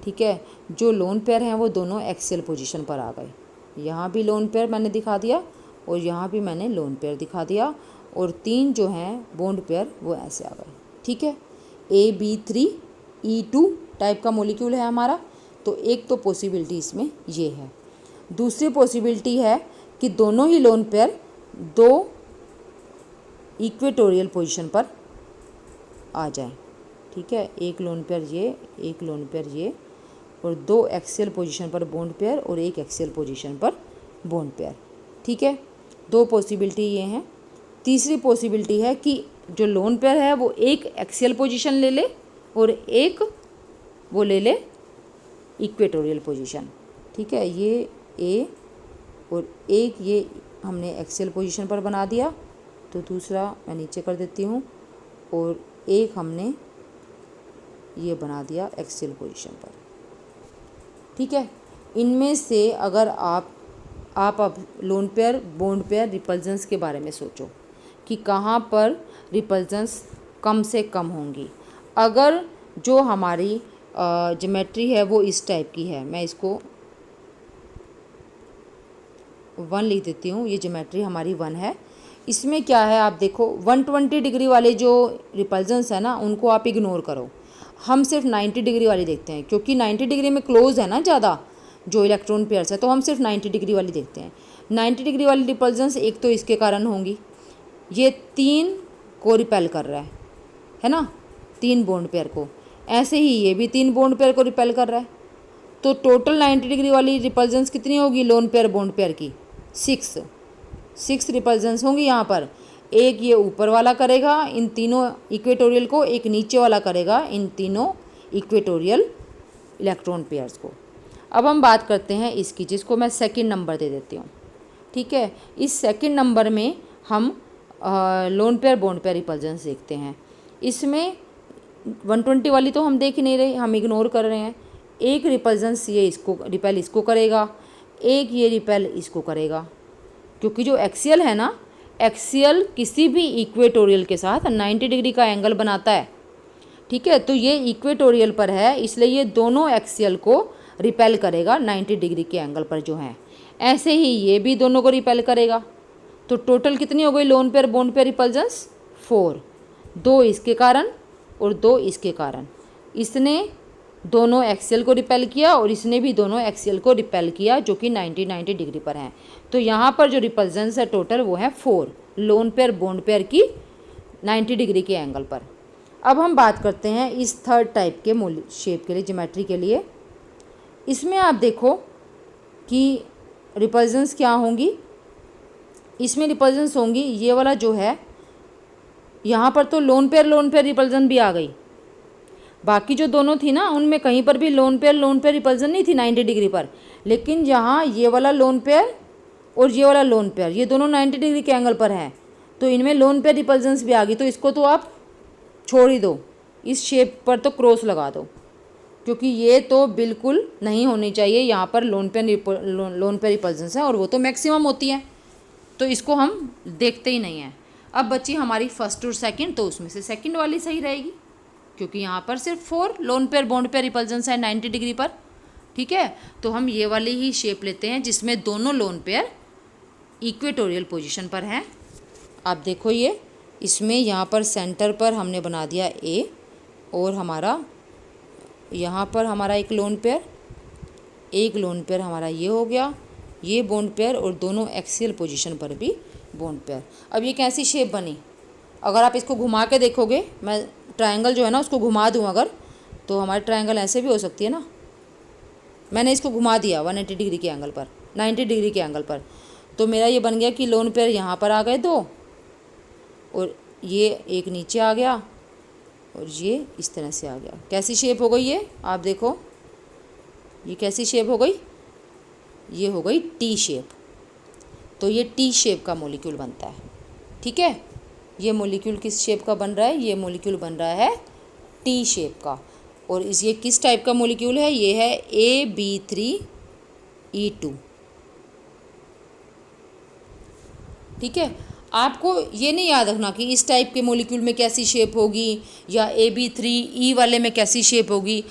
ठीक है। जो लोन पेयर हैं वो दोनों एक्सियल पोजीशन पर आ गए, यहाँ भी लोन पेयर मैंने दिखा दिया और यहाँ भी मैंने लोन पेयर दिखा दिया, और 3 जो हैं बॉन्ड पेयर वो ऐसे आ गए, ठीक है। AB3E2 टाइप का मॉलिक्यूल है हमारा। तो एक तो पॉसिबिलिटी इसमें ये है। दूसरी पॉसिबिलिटी है कि दोनों ही लोन पेयर 2 इक्वेटोरियल पोजीशन पर आ जाएं, ठीक है। एक लोन पेयर ये, एक लोन पेयर ये, और 2 एक्सियल पोजीशन पर बॉन्ड पेयर और एक एक्सियल पोजीशन पर बॉन्ड पेयर, ठीक है। 2 पॉसिबिलिटी ये हैं। तीसरी पॉसिबिलिटी है कि जो लोन पेयर है वो एक एक्सियल पोजीशन ले ले और एक वो ले ले इक्वेटोरियल पोजीशन। ठीक है, ये ए और एक ये हमने एक्सियल पोजीशन पर बना दिया, तो दूसरा मैं नीचे कर देती हूँ और एक हमने ये बना दिया एक्सियल पोजीशन पर। ठीक है, इनमें से अगर आप अब लोन पेयर, बॉन्ड पेयर, रिपल्जेंस के बारे में सोचो कि कहाँ पर रिपल्जेंस कम से कम होंगी। अगर जो हमारी ज्योमेट्री है वो इस टाइप की है, मैं इसको 1 लिख देती हूँ, ये ज्योमेट्री हमारी 1 है। इसमें क्या है आप देखो, 120 डिग्री वाले जो रिपल्जेंस है ना उनको आप इग्नोर करो, हम सिर्फ 90 डिग्री वाली देखते हैं, क्योंकि 90 डिग्री में क्लोज है ना ज़्यादा जो इलेक्ट्रॉन पेयर्स है, तो हम सिर्फ 90 डिग्री वाली देखते हैं। 90 डिग्री वाली रिपल्जेंस एक तो इसके कारण होंगी, ये 3 को रिपेल कर रहा है ना, 3 बॉन्ड पेयर को, ऐसे ही ये भी 3 बॉन्ड पेयर को रिपेल कर रहा है। तो टोटल 90 डिग्री वाली रिपल्जेंस कितनी होगी लोन पेयर बॉन्ड पेयर की? 6 रिपल्जेंस होंगी यहाँ पर। एक ये ऊपर वाला करेगा इन तीनों इक्वेटोरियल को, एक नीचे वाला करेगा इन तीनों इक्वेटोरियल इलेक्ट्रॉन पेयर्स को। अब हम बात करते हैं इसकी, जिसको मैं सेकंड नंबर दे देती हूँ। ठीक है, इस सेकंड नंबर में हम लोन पेयर बॉन्ड पेयर रिपल्जेंस देखते हैं। इसमें 120 वाली तो हम देख ही नहीं रहे, हम इग्नोर कर रहे हैं। एक रिपल्जेंस ये इसको रिपेल इसको करेगा, एक ये रिपेल इसको करेगा, क्योंकि जो एक्सियल है ना, एक्सियल किसी भी इक्वेटोरियल के साथ 90 डिग्री का एंगल बनाता है। ठीक है, तो ये इक्वेटोरियल पर है, इसलिए ये दोनों एक्सियल को रिपेल करेगा 90 डिग्री के एंगल पर जो है। ऐसे ही ये भी दोनों को रिपेल करेगा। तो टोटल कितनी हो गई लोन पेयर बॉन्ड पेयर रिपल्जेंस? 4, 2 इसके कारण और 2 इसके कारण। इसने दोनों एक्सियल को रिपेल किया और इसने भी दोनों एक्सियल को रिपेल किया, जो कि 90 डिग्री पर हैं। तो यहाँ पर जो रिपल्जेंस है टोटल वो है 4 लोन पेयर बॉन्ड पेयर की 90 डिग्री के एंगल पर। अब हम बात करते हैं इस थर्ड टाइप के शेप के लिए, ज्योमेट्री के लिए। इसमें आप देखो कि रिपल्जेंस क्या होंगी। इसमें रिपल्जेंस होंगी ये वाला जो है, यहाँ पर तो लोन पेयर रिपल्जन भी आ गई। बाकी जो दोनों थी ना उनमें कहीं पर भी लोन पेयर रिपल्जन नहीं थी 90 डिग्री पर, लेकिन यहाँ ये वाला लोन पेयर और ये वाला लोन पेयर, ये दोनों 90 डिग्री के एंगल पर हैं, तो इनमें लोन पेयर रिपल्जेंस भी आ गई। तो इसको तो आप छोड़ ही दो, इस शेप पर तो क्रॉस लगा दो, क्योंकि ये तो बिल्कुल नहीं होनी चाहिए। यहाँ पर लोन पेयर रिपल्जेंस है और वो तो मैक्सिमम होती है, तो इसको हम देखते ही नहीं हैं। अब बची हमारी फर्स्ट और सेकंड, तो उसमें से सेकंड वाली सही रहेगी, क्योंकि यहाँ पर सिर्फ 4 लोन पेयर बॉन्ड पेयर रिपल्जेंस है 90 डिग्री पर। ठीक है, तो हम ये वाली ही शेप लेते हैं जिसमें दोनों लोन पेयर इक्वेटोरियल पोजीशन पर हैं। आप देखो ये, इसमें यहाँ पर सेंटर पर हमने बना दिया ए, और हमारा यहाँ पर हमारा एक लोन पेयर हमारा ये हो गया, ये बॉन्ड पेयर, और दोनों एक्सियल पोजीशन पर भी बॉन्ड पेयर। अब ये कैसी शेप बनी? अगर आप इसको घुमा के देखोगे, मैं ट्रायंगल जो है ना उसको घुमा दूँ अगर, तो हमारी ट्रायंगल ऐसे भी हो सकती है ना। मैंने इसको घुमा दिया 180 डिग्री के एंगल पर, 90 डिग्री के एंगल पर, तो मेरा ये बन गया कि लोन पेयर यहाँ पर आ गए 2, और ये एक नीचे आ गया, और ये इस तरह से आ गया। कैसी शेप हो गई ये? आप देखो ये कैसी शेप हो गई? ये हो गई टी शेप। तो ये टी शेप का मॉलिक्यूल बनता है। ठीक है, ये मॉलिक्यूल किस शेप का बन रहा है? ये मॉलिक्यूल बन रहा है टी शेप का। और ये किस टाइप का मॉलिक्यूल है? ये है AB3E2। ठीक है, आपको ये नहीं याद रखना कि इस टाइप के मॉलिक्यूल में कैसी शेप होगी या AB3E वाले में कैसी शेप होगी।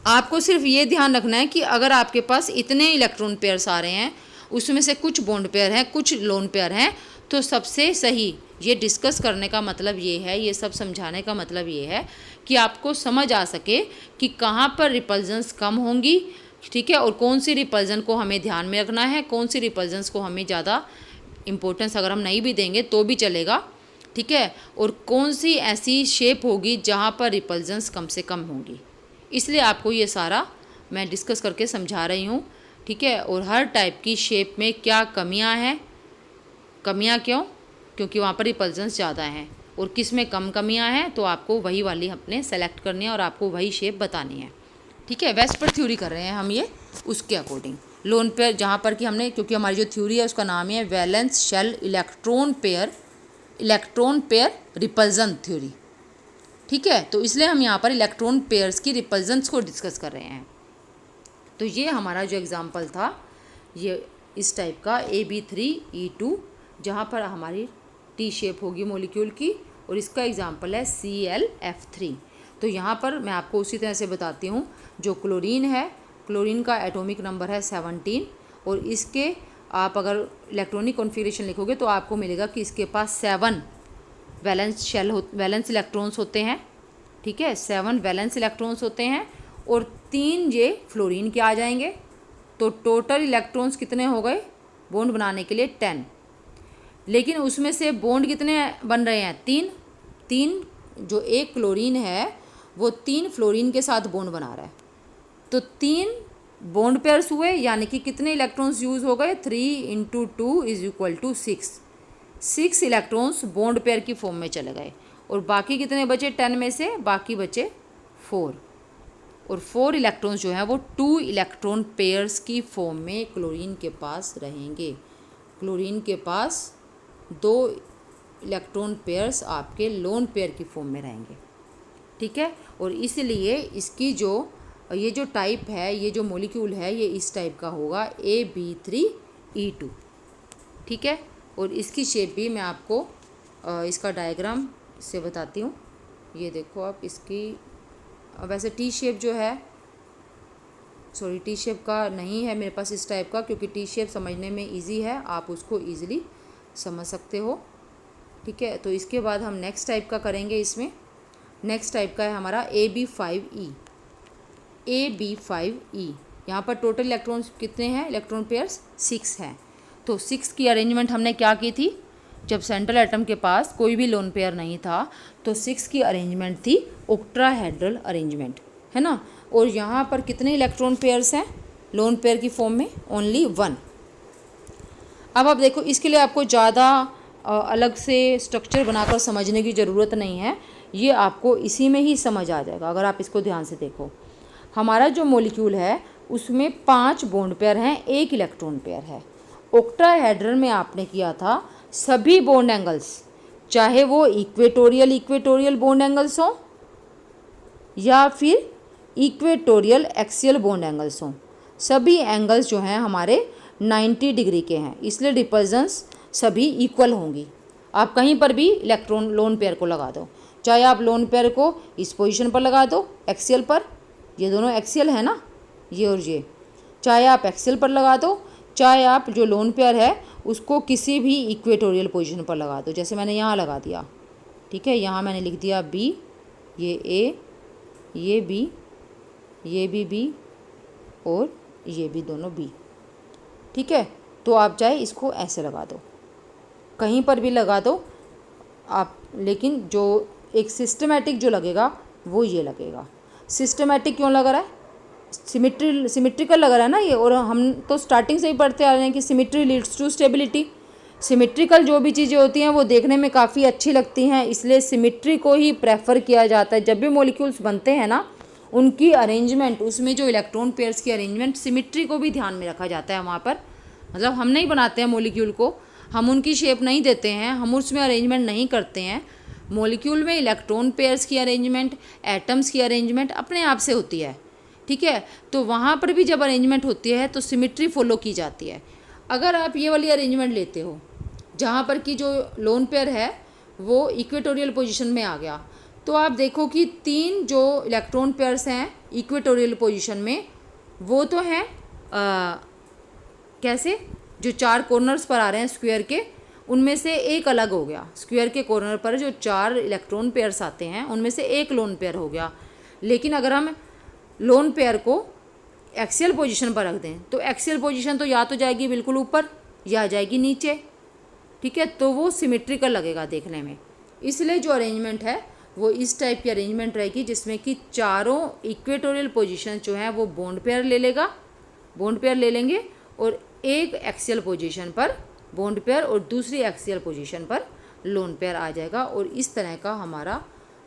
आपको सिर्फ ये ध्यान रखना है कि अगर आपके पास इतने इलेक्ट्रॉन पेयर्स आ रहे हैं, उसमें से कुछ बॉन्ड पेयर हैं, कुछ लोन पेयर हैं, तो सबसे सही ये डिस्कस करने का मतलब ये है, ये सब समझाने का मतलब ये है कि आपको समझ आ सके कि कहाँ पर रिपल्जेंस कम होंगी। ठीक है, और कौन सी रिपल्जन को हमें ध्यान में रखना है, कौन सी रिपल्जेंस को हमें ज़्यादा इम्पोर्टेंस अगर हम नहीं भी देंगे तो भी चलेगा। ठीक है, और कौन सी ऐसी शेप होगी जहाँ पर रिपल्जेंस कम से कम होंगी। इसलिए आपको ये सारा मैं डिस्कस करके समझा रही हूँ। ठीक है, और हर टाइप की शेप में क्या कमियाँ हैं, कमियाँ क्यों? क्योंकि वहाँ पर रिपल्जेंस ज़्यादा हैं, और किस में कम कमियां हैं तो आपको वही वाली अपने सेलेक्ट करनी है और आपको वही शेप बतानी है। ठीक है, वेस्पर थ्योरी कर रहे हैं हम ये उसके अकॉर्डिंग। लोन पेयर जहाँ पर कि हमने, क्योंकि हमारी जो थ्योरी है उसका नाम है valence shell electron pair repulsion theory. ठीक है, तो इसलिए हम यहाँ पर इलेक्ट्रॉन पेयर्स की रिपल्जन्स को डिस्कस कर रहे हैं। तो ये हमारा जो एग्जाम्पल था ये इस टाइप का AB3E2, जहाँ पर हमारी टी शेप होगी मॉलिक्यूल की, और इसका एग्जाम्पल है ClF3। तो यहाँ पर मैं आपको उसी तरह से बताती हूँ। जो क्लोरीन है, क्लोरीन का एटॉमिक नंबर है 17, और इसके आप अगर इलेक्ट्रॉनिक कॉन्फ़िगरेशन लिखोगे तो आपको मिलेगा कि इसके पास 7 वैलेंस इलेक्ट्रॉन्स होते हैं। ठीक है, 7 वैलेंस इलेक्ट्रॉन्स होते हैं और 3 ये फ्लोरीन के आ जाएंगे। तो टोटल इलेक्ट्रॉन्स कितने हो गए बॉन्ड बनाने के लिए? 10। लेकिन उसमें से बॉन्ड कितने बन रहे हैं? 3। जो एक क्लोरीन है वो 3 फ्लोरीन के साथ बॉन्ड बना रहा है, तो 3 बॉन्ड पेयर्स हुए, यानी कि कितने इलेक्ट्रॉन्स यूज़ हो गए? 3 × 2 = 6। 6 इलेक्ट्रॉन्स बॉन्ड पेयर की फॉर्म में चले गए, और बाकी कितने बचे 10 में से? बाकी बचे 4, और 4 इलेक्ट्रॉन्स जो हैं वो 2 इलेक्ट्रॉन पेयर्स की फॉर्म में क्लोरीन के पास रहेंगे। क्लोरीन के पास 2 इलेक्ट्रॉन पेयर्स आपके लोन पेयर की फॉर्म में रहेंगे। ठीक है, और इसलिए इसकी ये जो टाइप है, ये जो मॉलिक्यूल है, ये इस टाइप का होगा AB3E2। ठीक है, और इसकी शेप भी मैं आपको इसका डायग्राम से बताती हूँ। ये देखो आप इसकी, वैसे टी शेप जो है, सॉरी टी शेप का नहीं है मेरे पास इस टाइप का, क्योंकि टी शेप समझने में इजी है, आप उसको इजीली समझ सकते हो। ठीक है, तो इसके बाद हम नेक्स्ट टाइप का करेंगे। इसमें नेक्स्ट टाइप का है हमारा AB5E। यहाँ पर टोटल इलेक्ट्रॉन्स कितने हैं? इलेक्ट्रॉन पेयर्स 6 हैं। तो 6 की अरेंजमेंट हमने क्या की थी? जब सेंट्रल एटम के पास कोई भी लोन पेयर नहीं था तो 6 की अरेंजमेंट थी ऑक्टाहेड्रल अरेंजमेंट, है ना। और यहाँ पर कितने इलेक्ट्रॉन पेयर्स हैं लोन पेयर की फॉर्म में? ओनली 1। अब आप देखो, इसके लिए आपको ज़्यादा अलग से स्ट्रक्चर बनाकर समझने की ज़रूरत नहीं है, ये आपको इसी में ही समझ आ जाएगा अगर आप इसको ध्यान से देखो। हमारा जो मॉलिक्यूल है उसमें 5 बॉन्ड पेयर हैं, 1 इलेक्ट्रॉन पेयर है। ऑक्टाहेड्रल में आपने किया था सभी बॉन्ड एंगल्स, चाहे वो इक्वेटोरियल बॉन्ड एंगल्स हों या फिर इक्वेटोरियल एक्सियल बॉन्ड एंगल्स हों, सभी एंगल्स जो हैं हमारे 90 डिग्री के हैं, इसलिए रिपल्जन्स सभी इक्वल होंगी। आप कहीं पर भी इलेक्ट्रॉन लोन पेयर को लगा दो, चाहे आप लोन पेयर को इस पोजीशन पर लगा दो एक्सियल पर, ये दोनों एक्सियल है ना, ये और ये, चाहे आप एक्सियल पर लगा दो, चाहे आप जो लोन पेयर है उसको किसी भी इक्वेटोरियल पोजीशन पर लगा दो। जैसे मैंने यहाँ लगा दिया, ठीक है, यहाँ मैंने लिख दिया B, ये A, ये B, ये भी B और ये भी दोनों B। ठीक है, तो आप चाहे इसको ऐसे लगा दो, कहीं पर भी लगा दो आप, लेकिन जो एक सिस्टमेटिक जो लगेगा वो ये लगेगा। सिस्टमेटिक क्यों लग रहा है? सिमेट्रिकल लग रहा है ना ये, और हम तो स्टार्टिंग से ही पढ़ते आ रहे हैं कि symmetry leads to stability. Symmetrical जो भी चीज़ें होती हैं वो देखने में काफ़ी अच्छी लगती हैं, इसलिए सिमेट्री को ही प्रेफर किया जाता है। जब भी मॉलिक्यूल्स बनते हैं ना, उनकी अरेंजमेंट, उसमें जो इलेक्ट्रॉन पेयर्स की अरेंजमेंट, सिमेट्री को भी ध्यान में रखा जाता है वहाँ पर। मतलब हम नहीं बनाते हैं मॉलिक्यूल को, हम उनकी शेप नहीं देते हैं, हम उसमें अरेंजमेंट नहीं करते हैं। मॉलिक्यूल में इलेक्ट्रॉन पेयर्स की अरेंजमेंट, एटम्स की अरेंजमेंट अपने आप से होती है। ठीक है, तो वहाँ पर भी जब अरेंजमेंट होती है तो सिमेट्री फॉलो की जाती है। अगर आप ये वाली अरेंजमेंट लेते हो जहाँ पर कि जो लोन पेयर है वो इक्वेटोरियल पोजीशन में आ गया, तो आप देखो कि 3 जो इलेक्ट्रॉन पेयर्स हैं इक्वेटोरियल पोजीशन में, वो तो हैं कैसे, जो 4 कॉर्नर्स पर आ रहे हैं स्क्वायर के, उनमें से एक अलग हो गया। स्क्वायर के कॉर्नर पर जो 4 इलेक्ट्रॉन पेयर्स आते हैं उनमें से एक लोन पेयर हो गया। लेकिन अगर हम लोन पेयर को एक्सियल पोजीशन पर रख दें तो एक्सियल पोजीशन तो या तो जाएगी बिल्कुल ऊपर या जाएगी नीचे। ठीक है, तो वो सिमेट्रिकल लगेगा देखने में। इसलिए जो अरेंजमेंट है वो इस टाइप की अरेंजमेंट रहेगी जिसमें कि चारों इक्वेटोरियल पोजीशन जो हैं वो बॉन्ड पेयर ले लेंगे, और एक एक्सियल पोजीशन पर बॉन्ड पेयर और दूसरी एक्सियल पोजीशन पर लोन पेयर आ जाएगा। और इस तरह का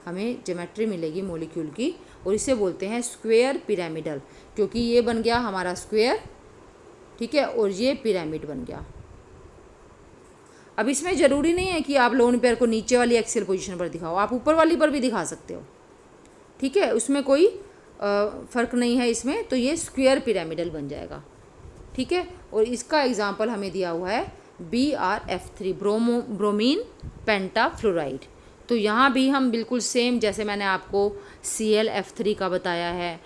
हमें ज्योमेट्री मिलेगी मॉलिक्यूल की, और इसे बोलते हैं स्क्वायर पिरामिडल, क्योंकि ये बन गया हमारा स्क्वायर, ठीक है, और ये पिरामिड बन गया। अब इसमें ज़रूरी नहीं है कि आप लोन पेयर को नीचे वाली एक्सियल पोजीशन पर दिखाओ, आप ऊपर वाली पर भी दिखा सकते हो, ठीक है, उसमें कोई फ़र्क नहीं है इसमें। तो ये स्क्वायर पिरामिडल बन जाएगा, ठीक है। और इसका एग्जांपल हमें दिया हुआ है BrF3 ब्रोमीन पेंटाफ्लोराइड। तो यहाँ भी हम बिल्कुल सेम जैसे मैंने आपको ClF3 का बताया है,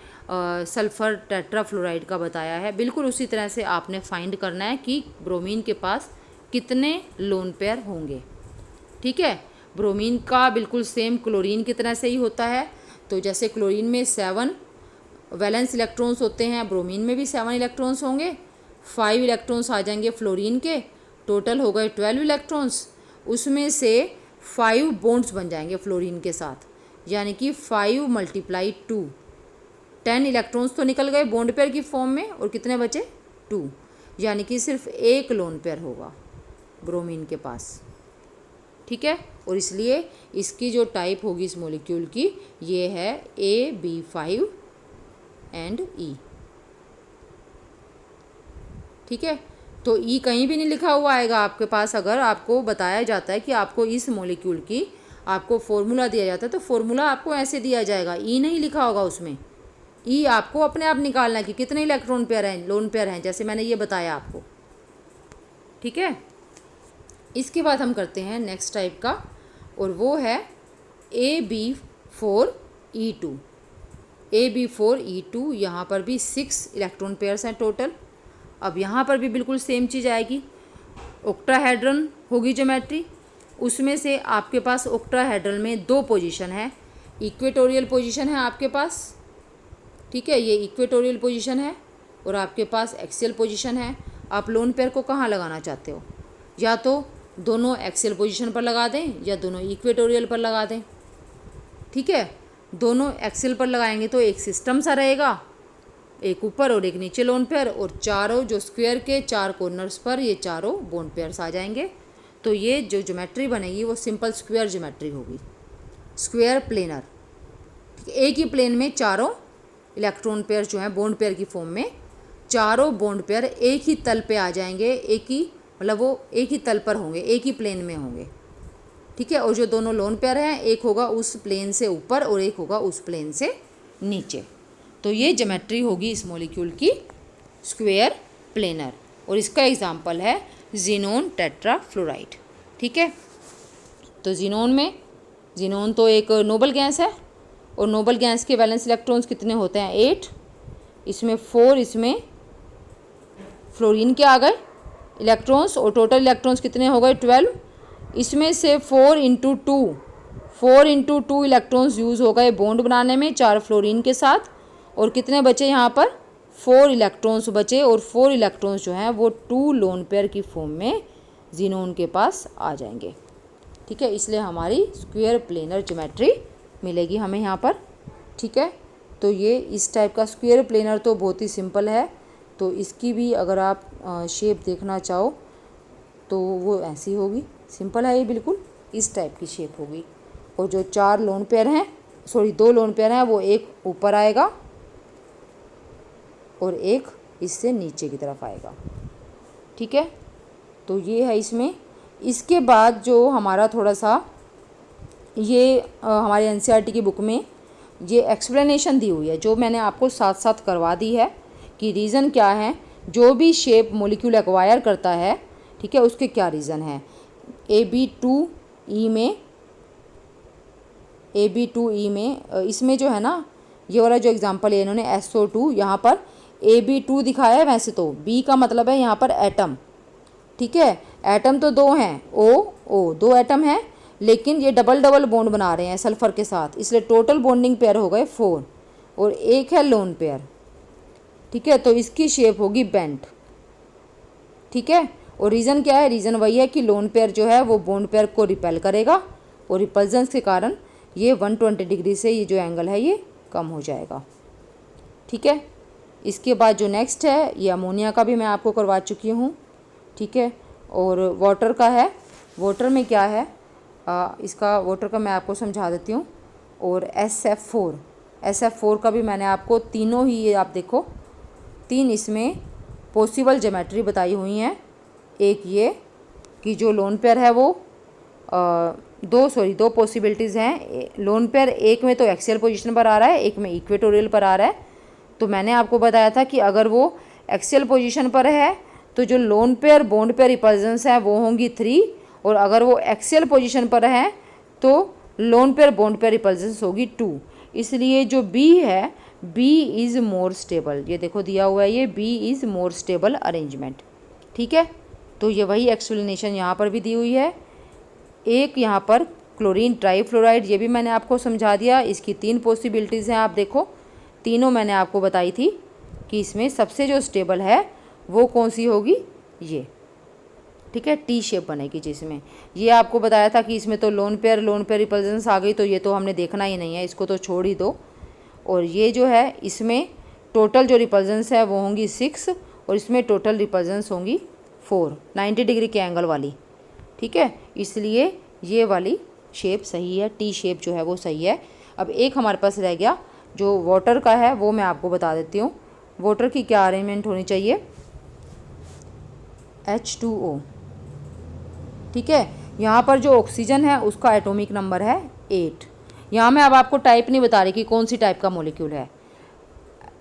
सल्फ़र टेट्राफ्लोराइड का बताया है, बिल्कुल उसी तरह से आपने फाइंड करना है कि ब्रोमीन के पास कितने लोन पेयर होंगे, ठीक है। ब्रोमीन का बिल्कुल सेम क्लोरीन की तरह से ही होता है। तो जैसे क्लोरीन में 7 वैलेंस इलेक्ट्रॉन्स होते हैं, ब्रोमीन में भी 7 इलेक्ट्रॉन्स होंगे, 5 इलेक्ट्रॉन्स आ जाएंगे फ्लोरीन के, टोटल हो गए 12 इलेक्ट्रॉन्स। उसमें से 5 बॉन्ड्स बन जाएंगे फ्लोरीन के साथ, यानी कि 5 × 2 10 इलेक्ट्रॉन्स तो निकल गए बॉन्ड पेयर की फॉर्म में, और कितने बचे 2, यानी कि सिर्फ एक लोन पेयर होगा ब्रोमीन के पास, ठीक है। और इसलिए इसकी जो टाइप होगी इस मॉलिक्यूल की, ये है AB5 एंड E, ठीक है। तो E कहीं भी नहीं लिखा हुआ आएगा आपके पास। अगर आपको बताया जाता है कि आपको इस मॉलिक्यूल की आपको फॉर्मूला दिया जाता है, तो फॉर्मूला आपको ऐसे दिया जाएगा, E नहीं लिखा होगा उसमें। E आपको अपने आप निकालना है कि कितने इलेक्ट्रॉन पेयर हैं, लोन पेयर हैं, जैसे मैंने ये बताया आपको, ठीक है। इसके बाद हम करते हैं नेक्स्ट टाइप का, और वो है AB4E2। AB4E2 यहाँ पर भी 6 इलेक्ट्रॉन पेयर्स हैं टोटल। अब यहाँ पर भी बिल्कुल सेम चीज़ आएगी, ऑक्टाहेड्रन होगी ज्योमेट्री। उसमें से आपके पास ऑक्टाहेड्रल में 2 पोजीशन है, इक्वेटोरियल पोजीशन है आपके पास, ठीक है, ये इक्वेटोरियल पोजीशन है, और आपके पास एक्सियल पोजीशन है। आप लोन पेयर को कहाँ लगाना चाहते हो, या तो दोनों एक्सियल पोजीशन पर लगा दें या दोनों इक्वेटोरियल पर लगा दें, ठीक है। दोनों एक्सियल पर लगाएंगे तो एक सिस्टम सा रहेगा, एक ऊपर और एक नीचे लोन पेयर, और चारों जो स्क्वायर के 4 कॉर्नर्स पर ये चारों बॉन्ड पेयर्स आ जाएंगे। तो ये जो ज्योमेट्री बनेगी वो सिंपल स्क्वायर ज्योमेट्री होगी, स्क्वायर प्लेनर, ठीक है। एक ही प्लेन में चारों इलेक्ट्रॉन पेयर जो हैं बॉन्ड पेयर की फॉर्म में, चारों बॉन्ड पेयर एक ही तल पे आ जाएंगे, एक ही मतलब वो एक ही तल पर होंगे, एक ही प्लेन में होंगे, ठीक है। और जो दोनों लोन पेयर हैं, एक होगा उस प्लेन से ऊपर और एक होगा उस प्लेन से नीचे। तो ये ज्योमेट्री होगी इस मॉलिक्यूल की स्क्वायर प्लेनर, और इसका एग्जांपल है ज़ीनोन टेट्राफ्लोराइड, ठीक है। तो ज़ीनोन तो एक नोबल गैस है, और नोबल गैस के वैलेंस इलेक्ट्रॉन्स कितने होते हैं 8, इसमें 4 इसमें फ्लोरीन के आ गए इलेक्ट्रॉन्स, और टोटल इलेक्ट्रॉन्स कितने हो गए 12। इसमें से 4 × 2 इलेक्ट्रॉन्स यूज़ हो गए बॉन्ड बनाने में 4 फ्लोरीन के साथ, और कितने बचे यहाँ पर 4 इलेक्ट्रॉन्स बचे, और 4 इलेक्ट्रॉन्स जो हैं वो 2 लोन पेयर की फॉर्म में ज़ीनोन के पास आ जाएंगे, ठीक है। इसलिए हमारी स्क्वायर प्लेनर ज्योमेट्री मिलेगी हमें यहाँ पर, ठीक है। तो ये इस टाइप का स्क्वायर प्लेनर तो बहुत ही सिंपल है। तो इसकी भी अगर आप शेप देखना चाहो तो वो ऐसी होगी, सिंपल है ये, बिल्कुल इस टाइप की शेप होगी। और जो 2 लोन पेयर हैं वो एक ऊपर आएगा और एक इससे नीचे की तरफ आएगा, ठीक है। तो ये है इसमें। इसके बाद जो हमारा थोड़ा सा ये हमारे NCERT की बुक में ये एक्सप्लेनेशन दी हुई है, जो मैंने आपको साथ साथ करवा दी है कि रीज़न क्या है, जो भी शेप मॉलिक्यूल एक्वायर करता है, ठीक है, उसके क्या रीज़न है। AB2E में इसमें जो है ना, ये वाला जो एग्जांपल है इन्होंने SO2 यहाँ पर AB2 दिखाया है। वैसे तो B का मतलब है यहाँ पर एटम, ठीक है। एटम तो 2 हैं, O 2 एटम हैं, लेकिन ये डबल बॉन्ड बना रहे हैं सल्फ़र के साथ, इसलिए टोटल बॉन्डिंग पेयर हो गए 4, और एक है लोन पेयर, ठीक है। तो इसकी शेप होगी बेंट, ठीक है। और रीज़न क्या है, रीज़न वही है कि लोन पेयर जो है वो बॉन्ड पेयर को रिपेल करेगा, और रिपल्जेंस के कारण ये 120 डिग्री से ये जो एंगल है ये कम हो जाएगा, ठीक है। इसके बाद जो नेक्स्ट है, ये अमोनिया का भी मैं आपको करवा चुकी हूँ, ठीक है। और वाटर का है। वाटर में क्या है, इसका वाटर का मैं आपको समझा देती हूँ। और SF4 का भी मैंने आपको तीनों ही, ये आप देखो 3 इसमें पॉसिबल ज्योमेट्री बताई हुई हैं। एक ये कि जो लोन पेयर है वो दो पॉसिबिलिटीज़ हैं लोन पेयर। एक में तो एक्सियल पोजीशन पर आ रहा है, एक में इक्वेटोरियल पर आ रहा है। तो मैंने आपको बताया था कि अगर वो एक्सियल पोजीशन पर है तो जो लोन पेयर बॉन्ड पेयर रिपल्जेंस है वो होंगी 3, और अगर वो एक्सियल पोजीशन पर है तो लोन पेयर बॉन्ड पेयर रिपल्जेंस होगी 2। इसलिए जो बी है, बी इज़ मोर स्टेबल। ये देखो दिया हुआ है, ये B is more stable arrangement. ठीक है, तो ये वही एक्सप्लेनेशन यहाँ पर भी दी हुई है। एक यहाँ पर क्लोरीन ट्राईफ्लोराइड, ये भी मैंने आपको समझा दिया। इसकी 3 पॉसिबिलिटीज़ हैं, आप देखो तीनों मैंने आपको बताई थी कि इसमें सबसे जो स्टेबल है वो कौन सी होगी, ये। ठीक है, टी शेप बनेगी जिसमें। ये आपको बताया था कि इसमें तो लोन पेयर रिपल्जेंस आ गई, तो ये तो हमने देखना ही नहीं है, इसको तो छोड़ ही दो। और ये जो है इसमें टोटल जो रिपल्जेंस है वो होंगी 6, और इसमें टोटल रिपल्जेंस होंगी 4, 90 डिग्री के एंगल वाली। ठीक है, इसलिए ये वाली शेप सही है, टी शेप जो है वो सही है। अब एक हमारे पास रह गया जो वाटर का है, वो मैं आपको बता देती हूँ। वाटर की क्या अरेंजमेंट होनी चाहिए, H2O। ठीक है, यहाँ पर जो ऑक्सीजन है उसका एटॉमिक नंबर है 8। यहाँ मैं अब आपको टाइप नहीं बता रही कि कौन सी टाइप का मॉलिक्यूल है।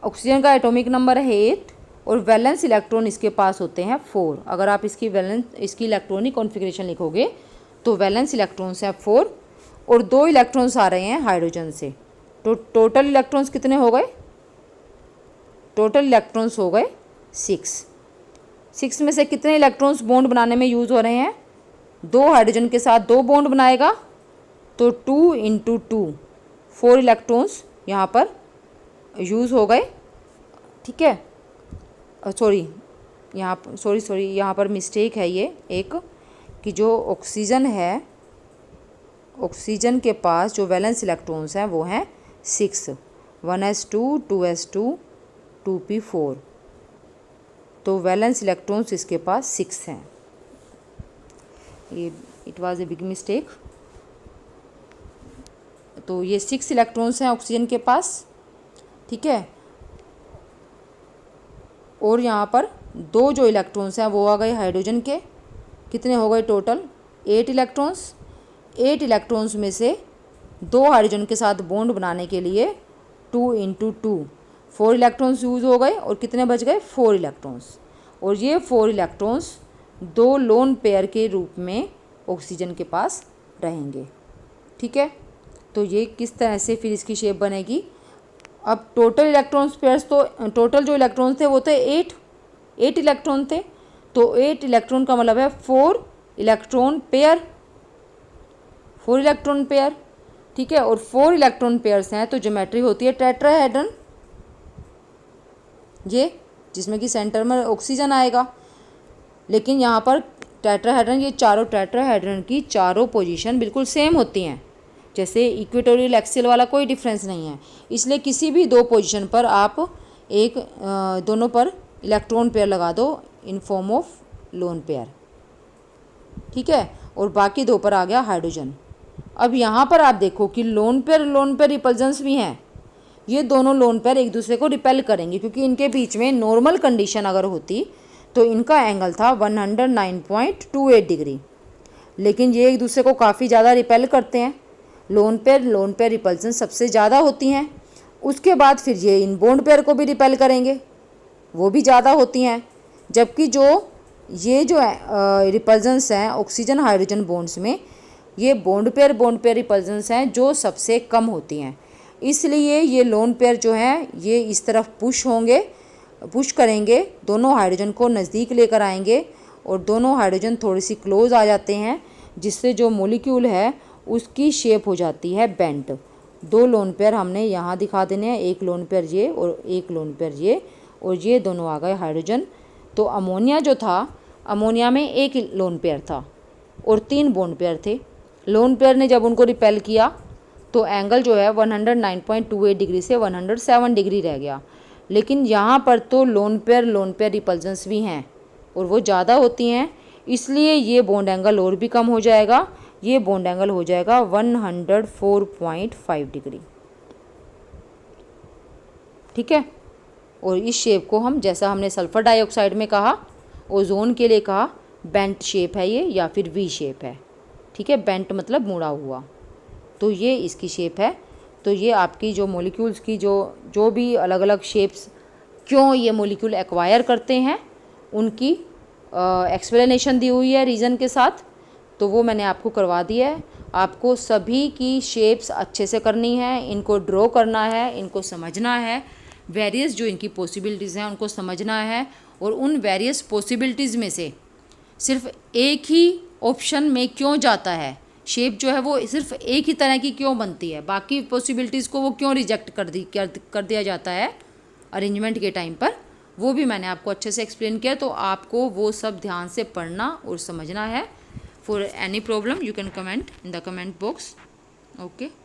ऑक्सीजन का एटॉमिक नंबर है 8, और वैलेंस इलेक्ट्रॉन इसके पास होते हैं 4। अगर आप इसकी इलेक्ट्रॉनिक कॉन्फ़िगरेशन लिखोगे तो वैलेंस इलेक्ट्रॉन्स हैं 4, और 2 इलेक्ट्रॉन्स आ रहे हैं हाइड्रोजन से। तो टोटल इलेक्ट्रॉन्स कितने हो गए, टोटल इलेक्ट्रॉन्स हो गए 6 में से कितने इलेक्ट्रॉन्स बॉन्ड बनाने में यूज़ हो रहे हैं, 2 हाइड्रोजन के साथ 2 बॉन्ड बनाएगा तो 2 × 2 4 इलेक्ट्रॉन्स यहाँ पर यूज़ हो गए। ठीक है, यहाँ पर मिस्टेक है ये एक, कि जो ऑक्सीजन है, ऑक्सीजन के पास जो वैलेंस इलेक्ट्रॉन्स हैं वो हैं 6, 1s2 2s2 2p4। तो वैलेंस इलेक्ट्रॉन्स इसके पास 6 हैं। ये it was a big mistake. तो ये 6 इलेक्ट्रॉन्स हैं ऑक्सीजन के पास। ठीक है, और यहाँ पर 2 जो इलेक्ट्रॉन्स हैं वो आ गए हाइड्रोजन के। कितने हो गए टोटल, 8 इलेक्ट्रॉन्स। 8 इलेक्ट्रॉन्स में से 2 हाइड्रोजन के साथ बॉन्ड बनाने के लिए 2 × 2 4 इलेक्ट्रॉन्स यूज़ हो गए, और कितने बच गए, 4 इलेक्ट्रॉन्स। और ये 4 इलेक्ट्रॉन्स 2 लोन पेयर के रूप में ऑक्सीजन के पास रहेंगे। ठीक है, तो ये किस तरह से फिर इसकी शेप बनेगी। अब टोटल इलेक्ट्रॉन्स पेयर्स, तो टोटल जो इलेक्ट्रॉन्स थे वो थे 8 इलेक्ट्रॉन थे। तो 8 इलेक्ट्रॉन का मतलब है 4 इलेक्ट्रॉन पेयर, 4 इलेक्ट्रॉन पेयर। ठीक है, और 4 इलेक्ट्रॉन पेयर्स हैं तो ज्योमेट्री होती है टेट्राहेड्रन, ये जिसमें कि सेंटर में ऑक्सीजन आएगा। लेकिन यहाँ पर टेट्राहेड्रन, ये चारों टेट्राहेड्रन की चारों पोजीशन बिल्कुल सेम होती हैं, जैसे इक्वेटोरियल एक्सियल वाला कोई डिफरेंस नहीं है। इसलिए किसी भी 2 पोजीशन पर आप दोनों पर इलेक्ट्रॉन पेयर लगा दो in form of lone pair. ठीक है, और बाकी 2 पर आ गया हाइड्रोजन। अब यहाँ पर आप देखो कि लोन पेयर रिपल्जेंस भी हैं। ये दोनों लोन पेयर एक दूसरे को रिपेल करेंगे, क्योंकि इनके बीच में नॉर्मल कंडीशन अगर होती तो इनका एंगल था 109.28 डिग्री। लेकिन ये एक दूसरे को काफ़ी ज़्यादा रिपेल करते हैं। लोन पेयर रिपल्सन सबसे ज़्यादा होती हैं। उसके बाद फिर ये इन बॉन्ड पेयर को भी रिपेल करेंगे, वो भी ज़्यादा होती हैं। जबकि ये जो रिपल्जेंस हैं ऑक्सीजन हाइड्रोजन बॉन्ड्स में, ये बॉन्ड पेयर रिपल्जेंस हैं जो सबसे कम होती हैं। इसलिए ये लोन पेयर जो हैं ये इस तरफ पुश करेंगे, दोनों हाइड्रोजन को नज़दीक लेकर आएंगे, और दोनों हाइड्रोजन थोड़ी सी क्लोज आ जाते हैं, जिससे जो मॉलिक्यूल है उसकी शेप हो जाती है बेंट। 2 लोन पेयर हमने यहाँ दिखा देने हैं, एक लोन पेयर ये और एक लोन पेयर ये, और ये दोनों आ गए हाइड्रोजन। तो अमोनिया जो था, अमोनिया में 1 लोन पेयर था और 3 बॉन्ड पेयर थे। लोन पेयर ने जब उनको रिपेल किया तो एंगल जो है 109.28 डिग्री से 107 डिग्री रह गया। लेकिन यहाँ पर तो लोन पेयर रिपल्जेंस भी हैं और वो ज़्यादा होती हैं, इसलिए ये बॉन्ड एंगल और भी कम हो जाएगा। ये बॉन्ड एंगल हो जाएगा 104.5 डिग्री। ठीक है। और इस शेप को हम, जैसा हमने सल्फर डाइऑक्साइड में कहा, ओजोन के लिए कहा, बेंट शेप है ये या फिर वी शेप है। ठीक है, बेंट मतलब मुड़ा हुआ, तो ये इसकी शेप है। तो ये आपकी जो मॉलिक्यूल्स की जो भी अलग अलग शेप्स क्यों ये मॉलिक्यूल एक्वायर करते हैं उनकी एक्सप्लेनेशन दी हुई है रीज़न के साथ, तो वो मैंने आपको करवा दिया है। आपको सभी की शेप्स अच्छे से करनी है, इनको ड्रॉ करना है, इनको समझना है, वेरियस जो इनकी पॉसिबिलिटीज़ हैं उनको समझना है, और उन वेरियस पॉसिबिलिटीज़ में से सिर्फ एक ही ऑप्शन में क्यों जाता है, शेप जो है वो सिर्फ एक ही तरह की क्यों बनती है, बाकी पॉसिबिलिटीज़ को वो क्यों रिजेक्ट कर दिया जाता है अरेंजमेंट के टाइम पर, वो भी मैंने आपको अच्छे से एक्सप्लेन किया। तो आपको वो सब ध्यान से पढ़ना और समझना है। For any problem you can comment in the comment box. Okay.